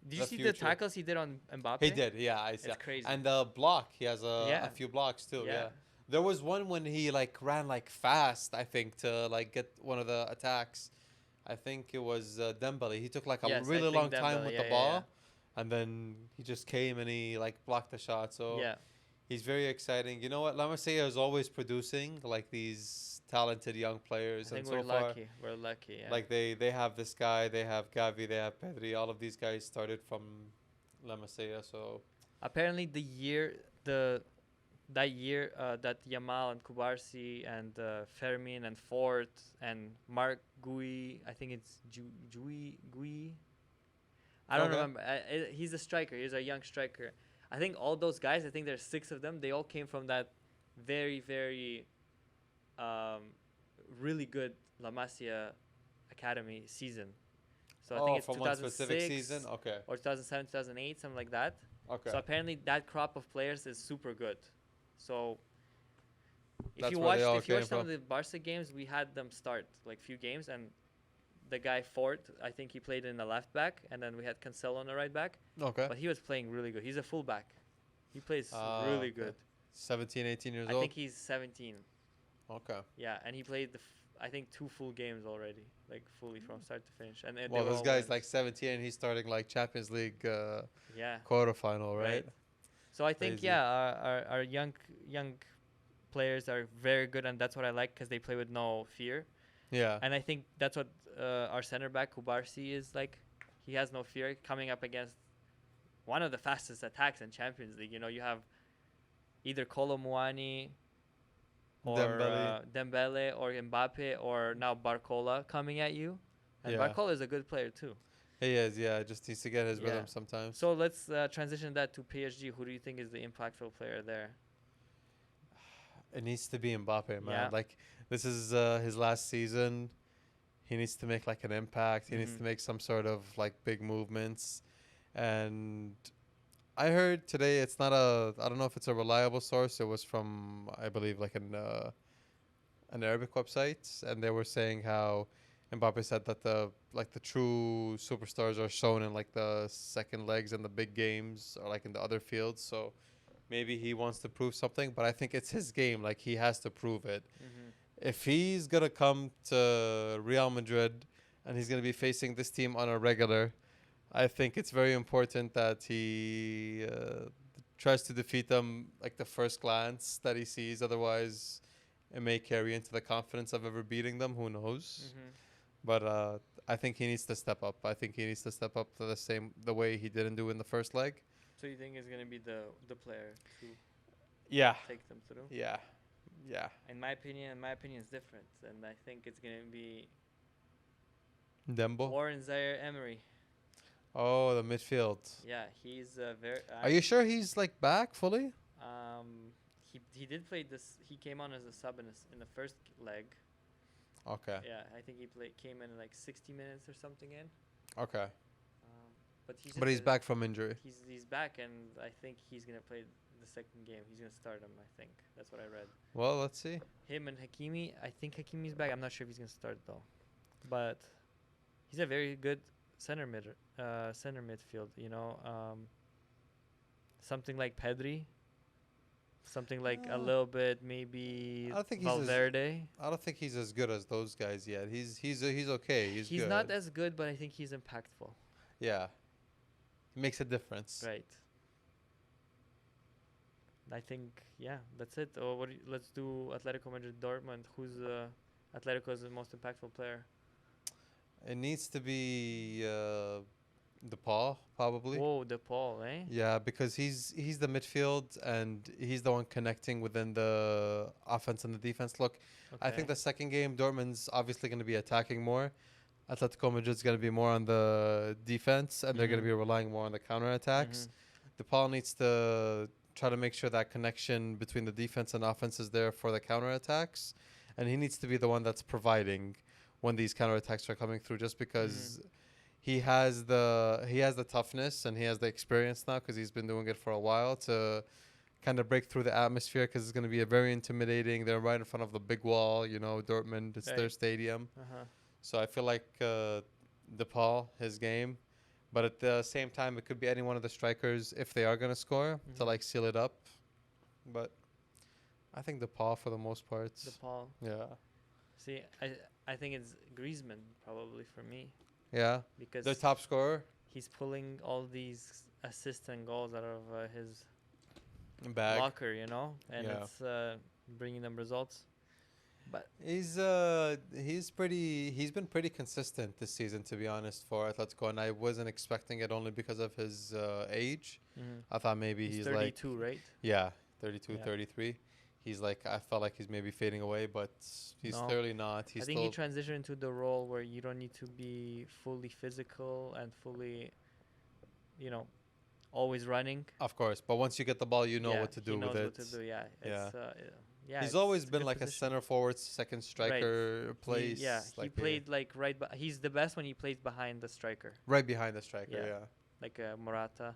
did you The see the future. tackles he did on Mbappe? He did, yeah. I see. It's crazy. And the block, he has Yeah. a few blocks too. Yeah. Yeah. There was one when he like ran like fast, I think, to like get one of the attacks. I think it was Dembele. He took like a Yes, I really think long time Dembele, with yeah, the yeah, ball, and then he just came and he like blocked the shot. So yeah. he's very exciting. You know what? La Masia is always producing like these talented young I players, think and we're so far, lucky. We're lucky, yeah. like they have this guy, they have Gavi, they have Pedri. All of these guys started from La Masia. So apparently the that year that Yamal and Kubarsi and Fermin and Fort and Mark Gui, I think it's Gui. I don't Okay. remember. He's a striker. He's a young striker. I think all those guys. I think there's 6 of them. They all came from that very very um, really good La Masia Academy season. So I think Oh, it's from one specific 2006 season. Okay. or 2007, 2008, something like that. Okay. So apparently that crop of players is super good. So That's where they all if you came watch some from. of the Barca games, we had them start like few games, and the guy Fort, I think he played in the left back, and then we had Cancelo on the right back, Okay. but he was playing really good. He's a fullback. He plays really Okay. good. 17, 18 years I old. think he's 17. Okay. Yeah, and he played I think 2 full games already, like fully from start to finish. And they Well, were this all guy's wins. like 17 and he's starting like Champions League Yeah, quarterfinal, right? right. So I think Crazy. yeah, our young players are very good, and that's what I like because they play with no fear. Yeah. And I think that's what our center back Kubarsi is like. He has no fear coming up against one of the fastest attacks in Champions League. You know, you have either Kolo Muani or Dembele. Dembele or Mbappe or now Barcola coming at you. And Yeah. Barcola is a good player too. He is, yeah. Just needs to get his Yeah. rhythm sometimes. So let's transition that to PSG. Who do you think is the impactful player there? It needs to be Mbappe, man. Yeah. Like, this is his last season. He needs to make like an impact. He needs to make some sort of like big movements. And I heard today it's not I don't know if it's a reliable source. It was from, I believe, like an Arabic website, and they were saying how Mbappe said that the true superstars are shown in like the second legs and the big games, or like in the other fields. So maybe he wants to prove something, but I think it's his game. Like, he has to prove it. If he's gonna come to Real Madrid and he's gonna be facing this team on a regular, I think it's very important that he tries to defeat them like the first glance that he sees. Otherwise, it may carry into the confidence of ever beating them. Who knows? But I think he needs to step up. I think he needs to step up to the way he didn't do in the first leg. So you think it's gonna be the player to Yeah. take them through? Yeah. Yeah. In my opinion is different, and I think it's gonna be Dembo. Warren Zaire Emery. Oh, the midfield. Yeah, he's very. Are you sure he's like back fully? He did play this. He came on as a sub in the first leg. Okay. Yeah, I think he came in like 60 minutes or something in. Okay. But He's back from injury. He's back, and I think he's gonna play the second game. He's gonna start him. I think that's what I read. Well, let's see. Him and Hakimi. I think Hakimi's back. I'm not sure if he's gonna start though, but he's a very good center midfield. You know, something like Pedri, something like a little bit maybe I don't think Valverde. I don't think he's as good as those guys yet. He's okay. He's good. Not as good, but I think he's impactful. Yeah. He makes a difference. Right. I think that's it. Oh, let's do Atletico Madrid Dortmund. Who's Atletico's most impactful player? It needs to be DePaul, probably. Whoa, DePaul, eh? Yeah, because he's the midfield and he's the one connecting within the offense and the defense. Look, I think the second game, Dortmund's obviously going to be attacking more. Atletico Madrid's going to be more on the defense, and they're going to be relying more on the counterattacks. DePaul needs to try to make sure that connection between the defense and offense is there for the counterattacks, and he needs to be the one that's providing when these counterattacks are coming through, just because he has the toughness and he has the experience now, because he's been doing it for a while, to kind of break through the atmosphere, because it's going to be a very intimidating. They're right in front of the big wall, Dortmund. It's their stadium. So I feel like DePaul, his game. But at the same time, it could be any one of the strikers if they are going to score to like seal it up. But I think DePaul for the most part. DePaul. Yeah. See, I think it's Griezmann probably for me. Yeah. Because the top scorer. He's pulling all these assists and goals out of his bag locker, and it's bringing them results. But he's been pretty consistent this season, to be honest, for Atletico, and I wasn't expecting it only because of his age. I thought maybe he's 32, like right? Yeah, 32, Yeah. 33. He's like, I felt like he's maybe fading away, but he's No. clearly not. I He's think he still, transitioned into the role where you don't need to be fully physical and fully, you know, always running. of course, but once you get the ball, you know Yeah, what to he do with knows what it. to do. Yeah, Yeah. yeah, He's always it's a been good like a position. center forward, second Right. striker place, He like played like he's the best when he plays behind the striker. right behind the striker. Yeah, Yeah. like Morata.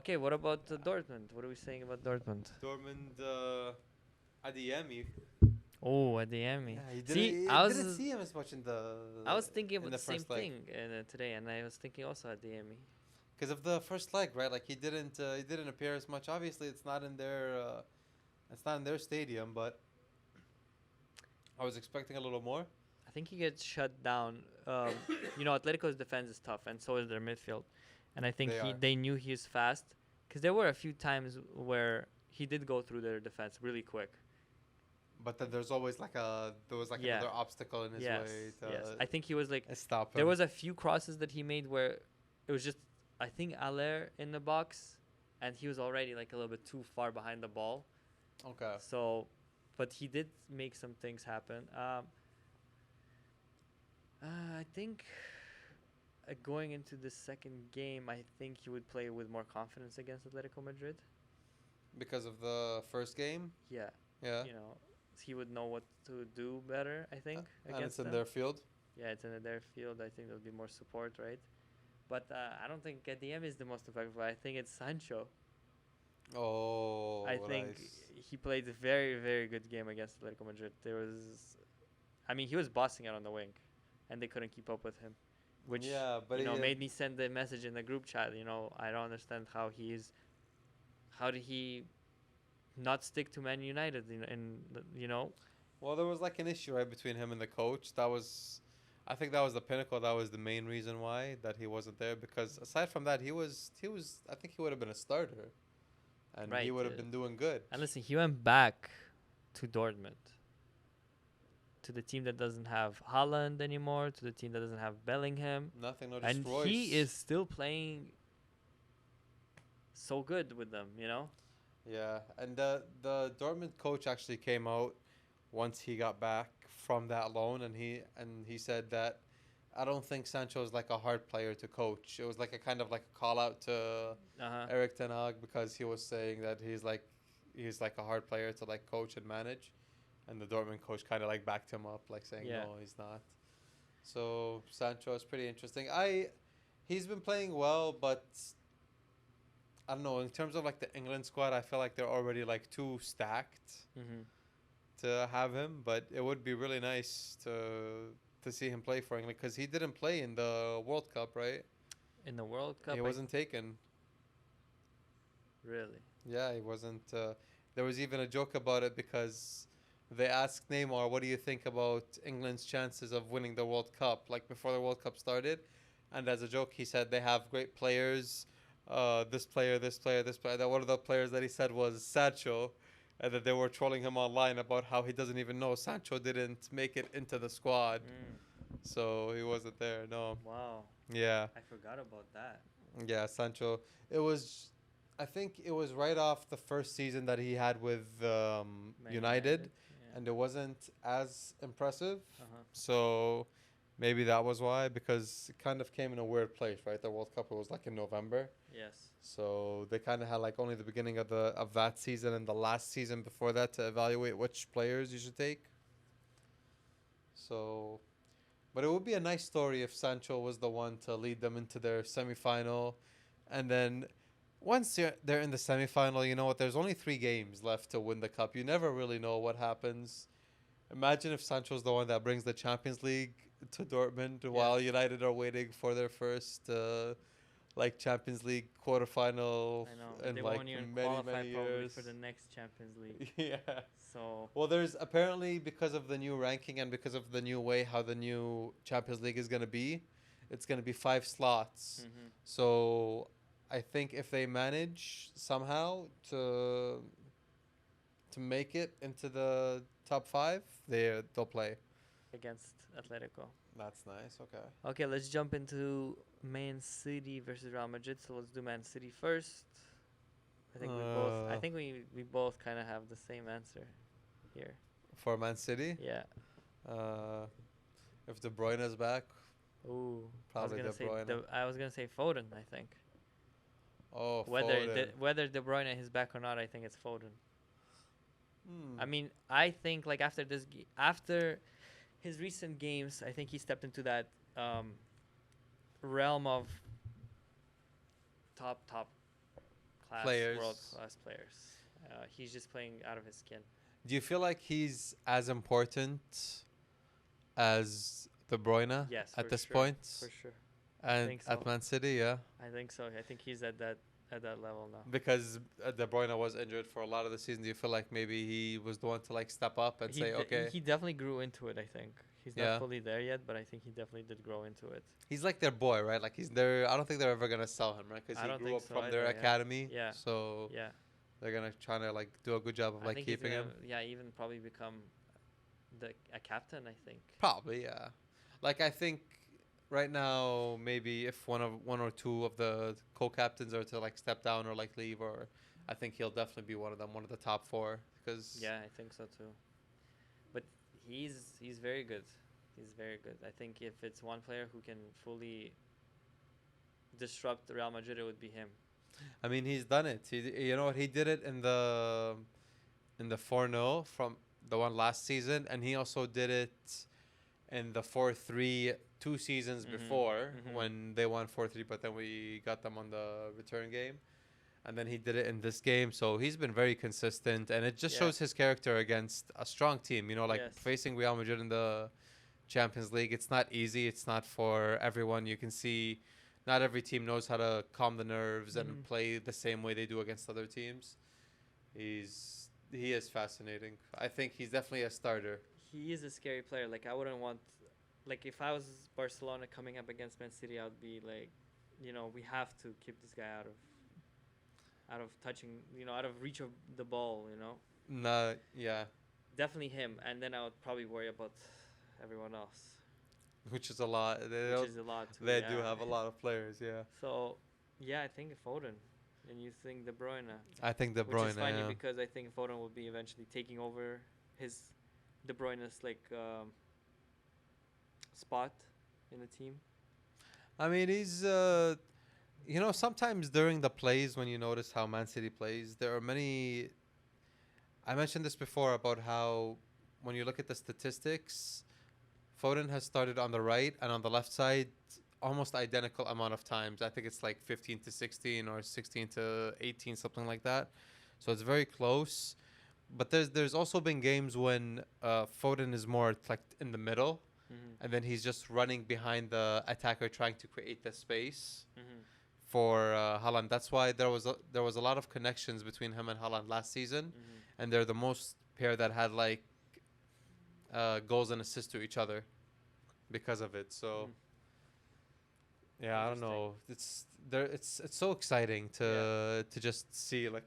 Okay, what about Dortmund? What are we saying about Dortmund? Dortmund, Adeyemi. Oh, Adeyemi. Yeah, he See, didn't see him as much I was thinking in about the the same first leg thing today, and I was thinking also Adeyemi. because of the first leg, right? Like he didn't appear as much. Obviously, it's not in their stadium, but I was expecting a little more. I think he gets shut down. Atletico's defense is tough, and so is their midfield. And I think They are. they knew he was fast, because there were a few times where he did go through their defense really quick. But then there was like Yeah. another obstacle in his Yes, way yes. to I think he was like stop him. there was a few crosses that he made where it was just I think Aller in the box, and he was already like a little bit too far behind the ball. Okay. So, but he did make some things happen. I think going into the second game, I think he would play with more confidence against Atletico Madrid. Because of the first game. Yeah, Yeah. he would know what to do better. I think And against it's in them. their field. Yeah, it's in their field. I think there'll be more support, right? But I don't think DM is the most effective. I think it's Sancho. Oh, I think nice. he played a very, very good game against Atletico Madrid. He was bossing out on the wing, and they couldn't keep up with him, which yeah, but made me send the message in the group chat. I don't understand how did he not stick to Man United? Well, there was like an issue right between him and the coach. I think that was the pinnacle. That was the main reason why that he wasn't there. Because aside from that, he was. I think he would have been a starter, and he Right, would have been doing good. And listen, he went back to Dortmund, to the team that doesn't have Haaland anymore, to the team that doesn't have Bellingham, Nothing, no, just and Royce. he is still playing so good with them. Yeah, and the Dortmund coach actually came out once he got back from that loan, and he said that I don't think Sancho is like a hard player to coach. It was like a kind of like a call out to Eric Ten Hag, because he was saying that he's like a hard player to like coach and manage, and the Dortmund coach kind of like backed him up, like saying Yeah. no, he's not. So Sancho is pretty interesting. He's been playing well, but I don't know, in terms of like the England squad, I feel like they're already like too stacked Mm-hmm. to have him, but it would be really nice to see him play for England, because he didn't play in the World Cup, right? In the World Cup, He wasn't taken. really. Yeah, he wasn't. There was even a joke about it, because they asked Neymar, "What do you think about England's chances of winning the World Cup?" Like before the World Cup started, and as a joke, he said they have great players. This player, this player, this player. That one of the players that he said was Sancho, and that they were trolling him online about how he doesn't even know Sancho didn't make it into the squad, so he wasn't there. No. Wow, Yeah. I forgot about that. Yeah, Sancho. I think it was right off the first season that he had with United, Yeah. and it wasn't as impressive. Uh-huh. So maybe that was why, because it kind of came in a weird place, right? The World Cup, it was like in November. Yes. So they kind of had like only the beginning of that season and the last season before that to evaluate which players you should take. So, but it would be a nice story if Sancho was the one to lead them into their semifinal, and then once they're in the semifinal, you know what? There's only 3 games left to win the cup. You never really know what happens. Imagine if Sancho's the one that brings the Champions League to Dortmund while United are waiting for their first Champions League quarterfinal I know. in They like won't even many qualify many probably years. for the next Champions League. Yeah. So Well, there's apparently, because of the new ranking and because of the new way how the new Champions League is gonna be, it's gonna be 5 slots. So I think if they manage somehow to make it into the top 5, they'll play. against Atletico. That's nice. Okay. Okay, let's jump into Man City versus Real Madrid. So let's do Man City first. I think we both. I Uh, think we both kind of have the same answer here. for Man City, Yeah. uh, if De Bruyne is back, Ooh. probably De Bruyne. I was gonna say Foden. I think Oh, Foden. whether De Bruyne is back or not, I think it's Foden. I Hmm. mean, I think like after his recent games, I think he stepped into that realm of top class, world Players. class players. He's just playing out of his skin. Do you feel like he's as important as De Bruyne Yes, at for this sure. point? For sure. I And think at so. Man City, yeah, I think so. I think he's at that level now. because De Bruyne was injured for a lot of the season. Do you feel like maybe he was the one to like step up and say, okay, He definitely grew into it. I think he's not yeah, fully there yet, but I think he definitely did grow into it. he's like their boy, right? Like he's their. I don't think they're ever gonna sell him, right? Because I he don't grew think up so from their either. academy, Yeah. so Yeah. they're gonna try to like do a good job of I like think he's keeping gonna him. even probably become a captain. I think. Probably, yeah. Like I think right now, maybe if one or two of the co-captains are to like step down or like leave, or I think he'll definitely be one of them, one of the top four. Because Yeah, I think so too. But he's very good. He's very good. I think if it's one player who can fully disrupt Real Madrid, it would be him. I mean, he's done it. You know what? He did it in the 4-0 from the one last season, and he also did it in the 4-3 2 seasons before when they won 4-3, but then we got them on the return game. And then he did it in this game. So he's been very consistent, and it just Yeah. shows his character against a strong team. You know, like Yes. facing Real Madrid in the Champions League, it's not easy. It's not for everyone. You can see not every team knows how to calm the nerves and play the same way they do against other teams. He is fascinating. I think he's definitely a starter. He is a scary player. Like I wouldn't want, like if I was Barcelona coming up against Man City, I would be like, we have to keep this guy out of touching, out of reach of the ball. Nah, yeah, Definitely him, and then I would probably worry about everyone else, which is a lot. which is a lot too. They Yeah. do have a lot of players. Yeah, So, yeah, I think Foden, and you think De Bruyne, I think De which is Bruyne. funny Yeah. because I think Foden will be eventually taking over his De Bruyne's spot in the team. I mean, he's sometimes during the plays when you notice how Man City plays, there are many. I mentioned this before about how when you look at the statistics, Foden has started on the right and on the left side almost identical amount of times. I think it's like 15 to 16 or 16 to 18, something like that. So it's very close. But there's also been games when Foden is more like in the middle, and then he's just running behind the attacker trying to create the space for Haaland. That's why there was a lot of connections between him and Haaland last season, and they're the most pair that had like goals and assists to each other because of it. So yeah, I don't know. It's so exciting to just see like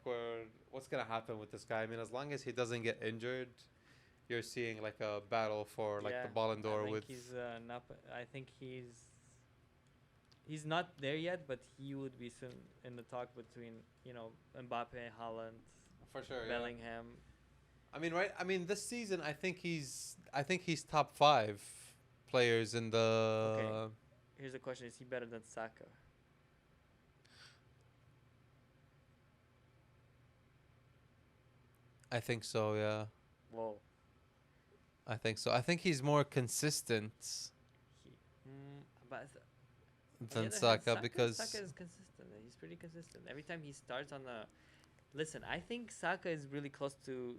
what's gonna happen with this guy. I mean, as long as he doesn't get injured, you're seeing like a battle for like the Ballon d'Or with. He's not. I think he's not there yet, but he would be soon in the talk between Mbappe, Haaland, For sure, yeah. Bellingham. I mean, right? I mean, this season, I think he's top 5 players in the. Okay. Here's the question: is he better than Saka? I think so. Yeah, Whoa. I think so. I think he's more consistent He, but on the than other hand, Saka because. Saka is consistent. He's pretty consistent. Every time he starts on the, listen, I think Saka is really close to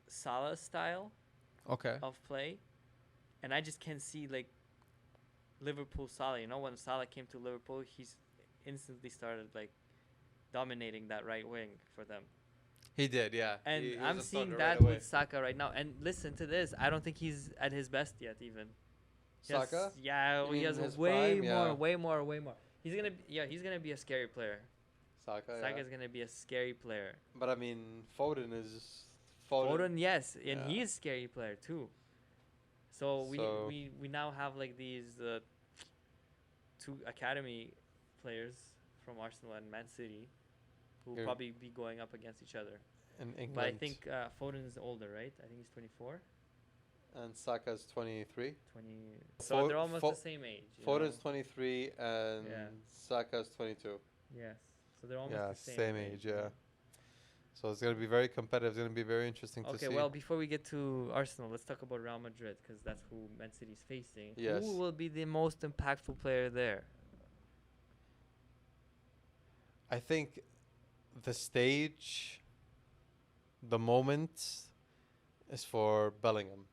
Salah's style Okay. of play, and I just can't see like Liverpool Salah. When Salah came to Liverpool, he's instantly started like dominating that right wing for them. He did, yeah. And He was I'm a seeing starter that right away. with Saka right now. And listen to this. I don't think he's at his best yet even. Saka? Yeah, You he mean has his way prime? more, Yeah. way more, way more. He's gonna be a scary player. Saka, Saka's gonna be a scary player. But I mean, Foden is. Foden, yes, and Yeah. he is a scary player too. So So- we now have like these two academy players from Arsenal and Man City who will You're probably be going up against each other. in But I England. think Foden is older, right? I think he's 24, And Saka's 23. 20. So they're almost the same age, you know? Foden's 23 and Yeah. Saka's 22. Yes. So they're almost Yeah, the same, same age. age, yeah. So it's going to be very competitive. It's going to be very interesting to Okay, see. well, before we get to Arsenal, let's talk about Real Madrid because that's who Man City's facing. Yes. Who will be the most impactful player there? I think the stage, the moment is for Bellingham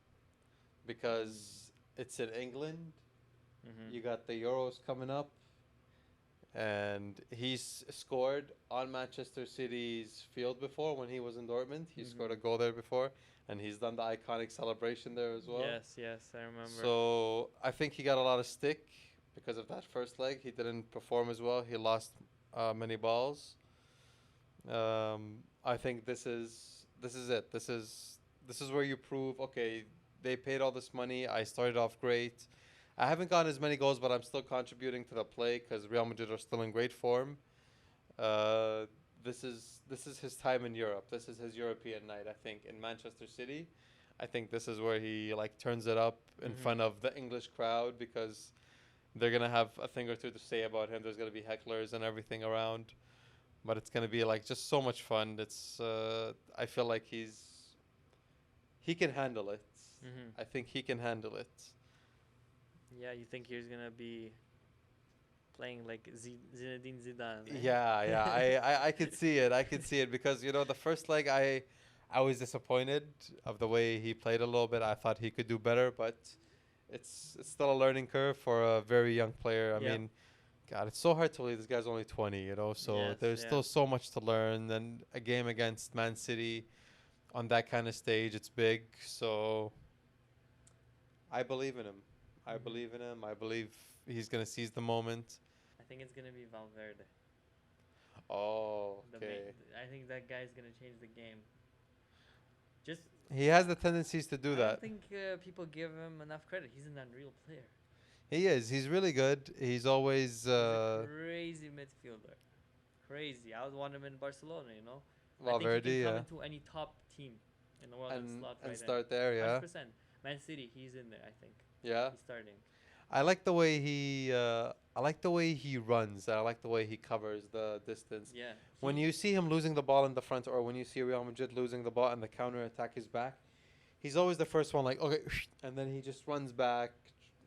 because it's in England. Mm-hmm. You got the Euros coming up, and he's scored on Manchester City's field before when he was in Dortmund. He scored a Mhm. goal there before, and he's done the iconic celebration there as well. Yes, I remember. So I think he got a lot of stick because of that first leg. He didn't perform as well. He lost many balls. I think this is it. This is where you prove, okay, they paid all this money. I started off great. I haven't gotten as many goals, but I'm still contributing to the play because Real Madrid are still in great form. Uh, this is his time in Europe. This is his European night. I think in Manchester City, I think this is where he like turns it up in Mhm. front of the English crowd because they're gonna have a thing or two to say about him. There's gonna be hecklers and everything around, but it's gonna be like just so much fun. I feel like he can handle it. Mhm. I think he can handle it. Yeah, you think he's gonna be playing like Zinedine Zidane? Eh? Yeah. I could see it. I could see it because the first leg I was disappointed of the way he played a little bit. I thought he could do better, but it's still a learning curve for a very young player. I Yep. mean, God, it's so hard to believe this guy's only 20. So Yes, there's yeah. still so much to learn. And a game against Man City on that kind of stage, it's big. So I believe in him. I Mhm. believe in him. I believe he's gonna seize the moment. I think it's gonna be Valverde. Oh, The okay. I think that guy's gonna change the game. Just He has the tendencies to I do don't that. think people give him enough credit. He's an unreal player. He is. He's really good. He's always He's a crazy midfielder. Crazy. I would want him in Barcelona, you know? I think he Valverde, can come yeah, into any top team in the world and slot and right in. start there, yeah, 100%. Man City, he's in there, I think. yeah. He's starting. I like the way I like the way he runs. I like the way he covers the distance. Yeah. When you see him losing the ball in the front, or when you see Real Madrid losing the ball and the counter attack is back, he's always the first one. Like, okay, and then he just runs back.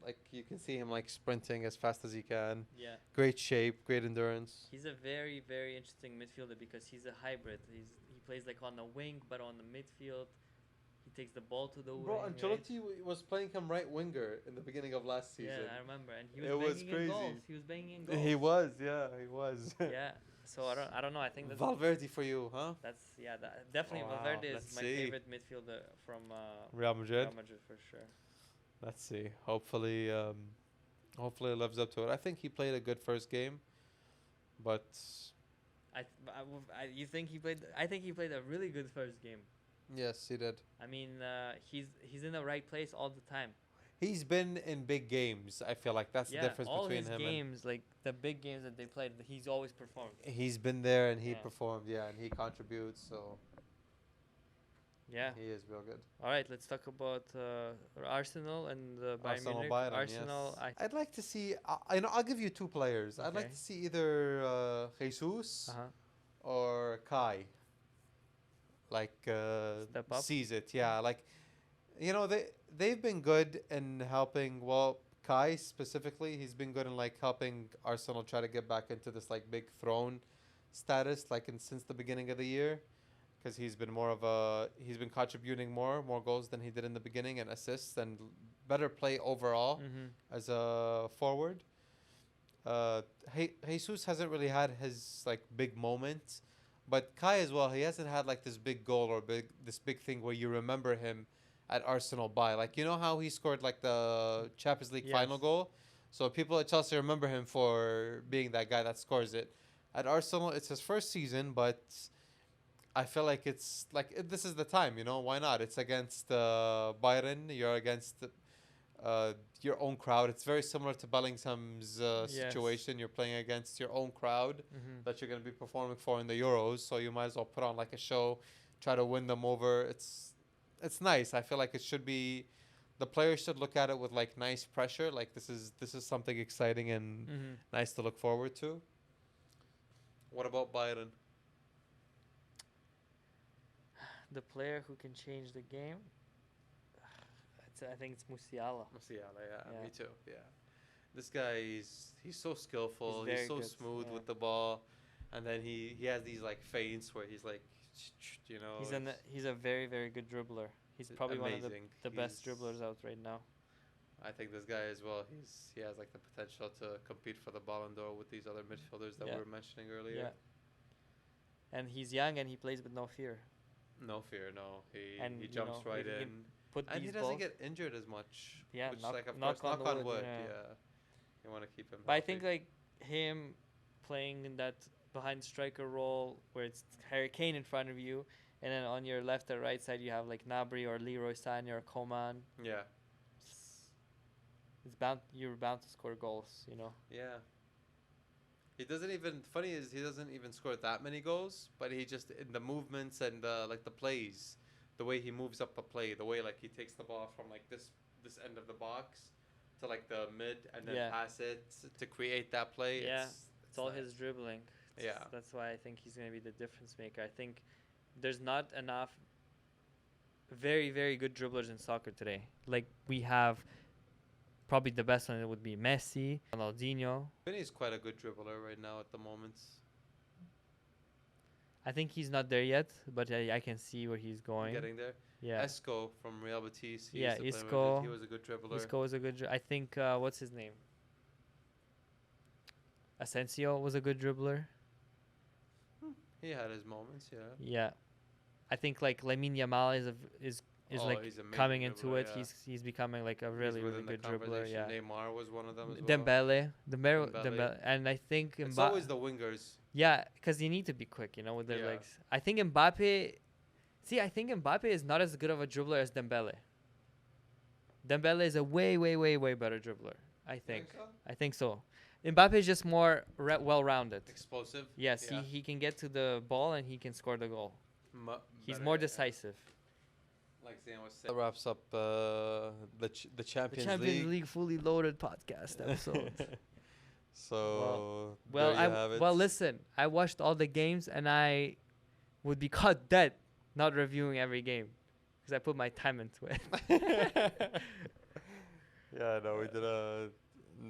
Like you can see him like sprinting as fast as he can. Yeah. Great shape, great endurance. He's a very, very interesting midfielder because he's a hybrid. He plays like on the wing, but on the midfield, he takes the ball to the Bro, wing. Right? Ancelotti was playing him right winger in the beginning of last season. Yeah, I remember, and he was It was banging in crazy. goals. He was banging in goals. He was, yeah, he was. Yeah. So I don't know. I think that's Valverde for you, huh? definitely Wow, Valverde is let's my see. favorite midfielder from Real Madrid. Real Madrid for sure. Let's see. Hopefully it lives up to it. I think he played a good first game, but You think he played? I think he played a really good first game. yes, he did. I mean, he's in the right place all the time. He's been in big games. I feel like that's the difference all between his him games, like the big games that they played, he's always performed. and he's been there and he Yeah. performed, yeah, and he contributes, so Yeah. he is real good. All right, let's talk about Arsenal and Bayern Arsenal, Munich. Bayern, Arsenal, yes. I'd like to see. I'll give you two players. I'd like Okay. to see either Jesus or Kai. Like Step up. sees it, yeah. Like they've been good in helping. Well, Kai specifically, he's been good in like helping Arsenal try to get back into this like big throne status, like since the beginning of the year, because he's been contributing more goals than he did in the beginning and assists and better play overall Mm-hmm. as a forward. Jesus hasn't really had his like big moments, but Kai as well. He hasn't had like this big goal or this big thing where you remember him at Arsenal by like how he scored like the Champions League final Yes. goal. So people at Chelsea remember him for being that guy that scores it. At Arsenal, it's his first season, but I feel like this is the time. Why not? It's against Bayern. You're against your own crowd. It's very similar to Bellingham's Yes. situation. You're playing against your own crowd Mm-hmm. that you're going to be performing for in the Euros, so you might as well put on like a show, try to win them over. It's nice. I feel like it should be. The players should look at it with like nice pressure. Like this is something exciting and Mm-hmm. nice to look forward to. What about Byron? The player who can change the game. I think it's Musiala. Musiala, Yeah. me too. Yeah, this guy he's so skillful. He's He's very so good, smooth yeah. with the ball, and then he has these like feints where he's like, He's a very very good dribbler. He's it's probably one of amazing. the best He's- dribblers out right now. I think this guy as well. He has like the potential to compete for the Ballon d'Or with these other midfielders that Yeah. we were mentioning earlier. Yeah. And he's young and he plays with no fear. No fear, no. And, He you jumps know, right if he in, Put and he these doesn't balls. get injured as much. Yeah, which knock- like of knock course on knock the on wood, wood. yeah. Yeah, you want to keep him. But I healthy. think like him playing in that behind striker role where it's Harry Kane in front of you, and then on your left or right side you have like Nabri or Leroy Sané or Coman. Yeah, It's bound you're bound to score goals, you know. yeah. He doesn't even. Funny is he doesn't even score that many goals, but he just in the movements and like the plays, the way he moves up a play, the way like he takes the ball from like this end of the box to like the mid and then Yeah. pass it to create that play. Yeah, it's all nice. his dribbling. Yeah. That's why I think he's going to be the difference maker. I think there's not enough very, very good dribblers in soccer today. Like, we have probably the best one would be Messi, Ronaldinho. Vinny's quite a good dribbler right now at the moment. I think he's not there yet, but I can see where he's going. Getting there. Yeah. Esco from Real Betis. He Yeah, used to play in Isco. Madrid. He was a good dribbler. Isco was a good. I think what's his name? Asensio was a good dribbler. He had his moments, yeah. Yeah, I think like Lamine Yamal is Oh, like he's amazing coming into dribbler, it. yeah. He's becoming like a He's really within the good dribbler. conversation. Yeah. Neymar was one of them as well. Dembele, Dembele. Dembele, and I think It's always the wingers. yeah, because you need to be quick, you know, with their Yeah. legs. I think Mbappe. See, I think Mbappe is not as good of a dribbler as Dembele. Dembele is a way better dribbler. I think. so? I think so. Mbappe is just more well-rounded. Explosive. Yes, Yeah. he can get to the ball and he can score the goal. He's Better, more yeah. decisive. Like Zan was saying. That wraps up the The Champions, Champions League fully loaded podcast episode. So Well, there you have it. well, listen. I watched all the games and I would be caught dead not reviewing every game because I put my time into it. Yeah, no, we did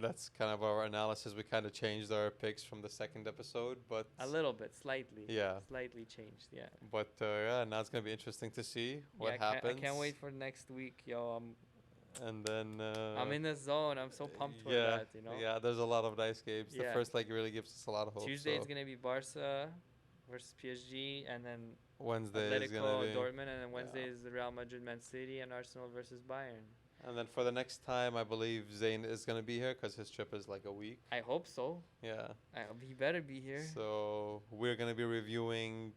that's kind of our analysis. We kind of changed our picks from the second episode, but A little bit, slightly. yeah, Slightly changed, yeah. but yeah, now it's gonna be interesting to see what yeah, happens. I can't wait for next week, yo. And then I'm in the zone. I'm so pumped for yeah, that, you know. yeah. There's a lot of nice games. The Yeah. first leg really gives us a lot of hope. Tuesday so is gonna be Barca versus PSG, and then Wednesday is gonna Atletico be. Dortmund, and then Wednesday yeah. is the Real Madrid, Man City, and Arsenal versus Bayern. And then for the next time, I believe Zayn is gonna be here because his trip is like a week. I hope so. Yeah. He better be here. So we're gonna be reviewing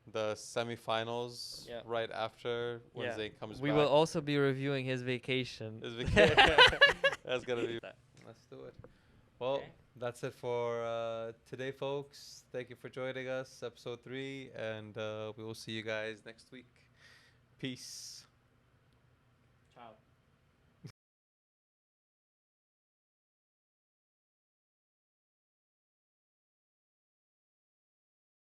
the semifinals Yeah. right after when Yeah. Zayn comes We back. will also be reviewing his vacation. His That's gonna be. Let's do it. Well, Okay. that's it for today, folks. Thank you for joining us, episode 3, and we will see you guys next week. Peace. Ciao.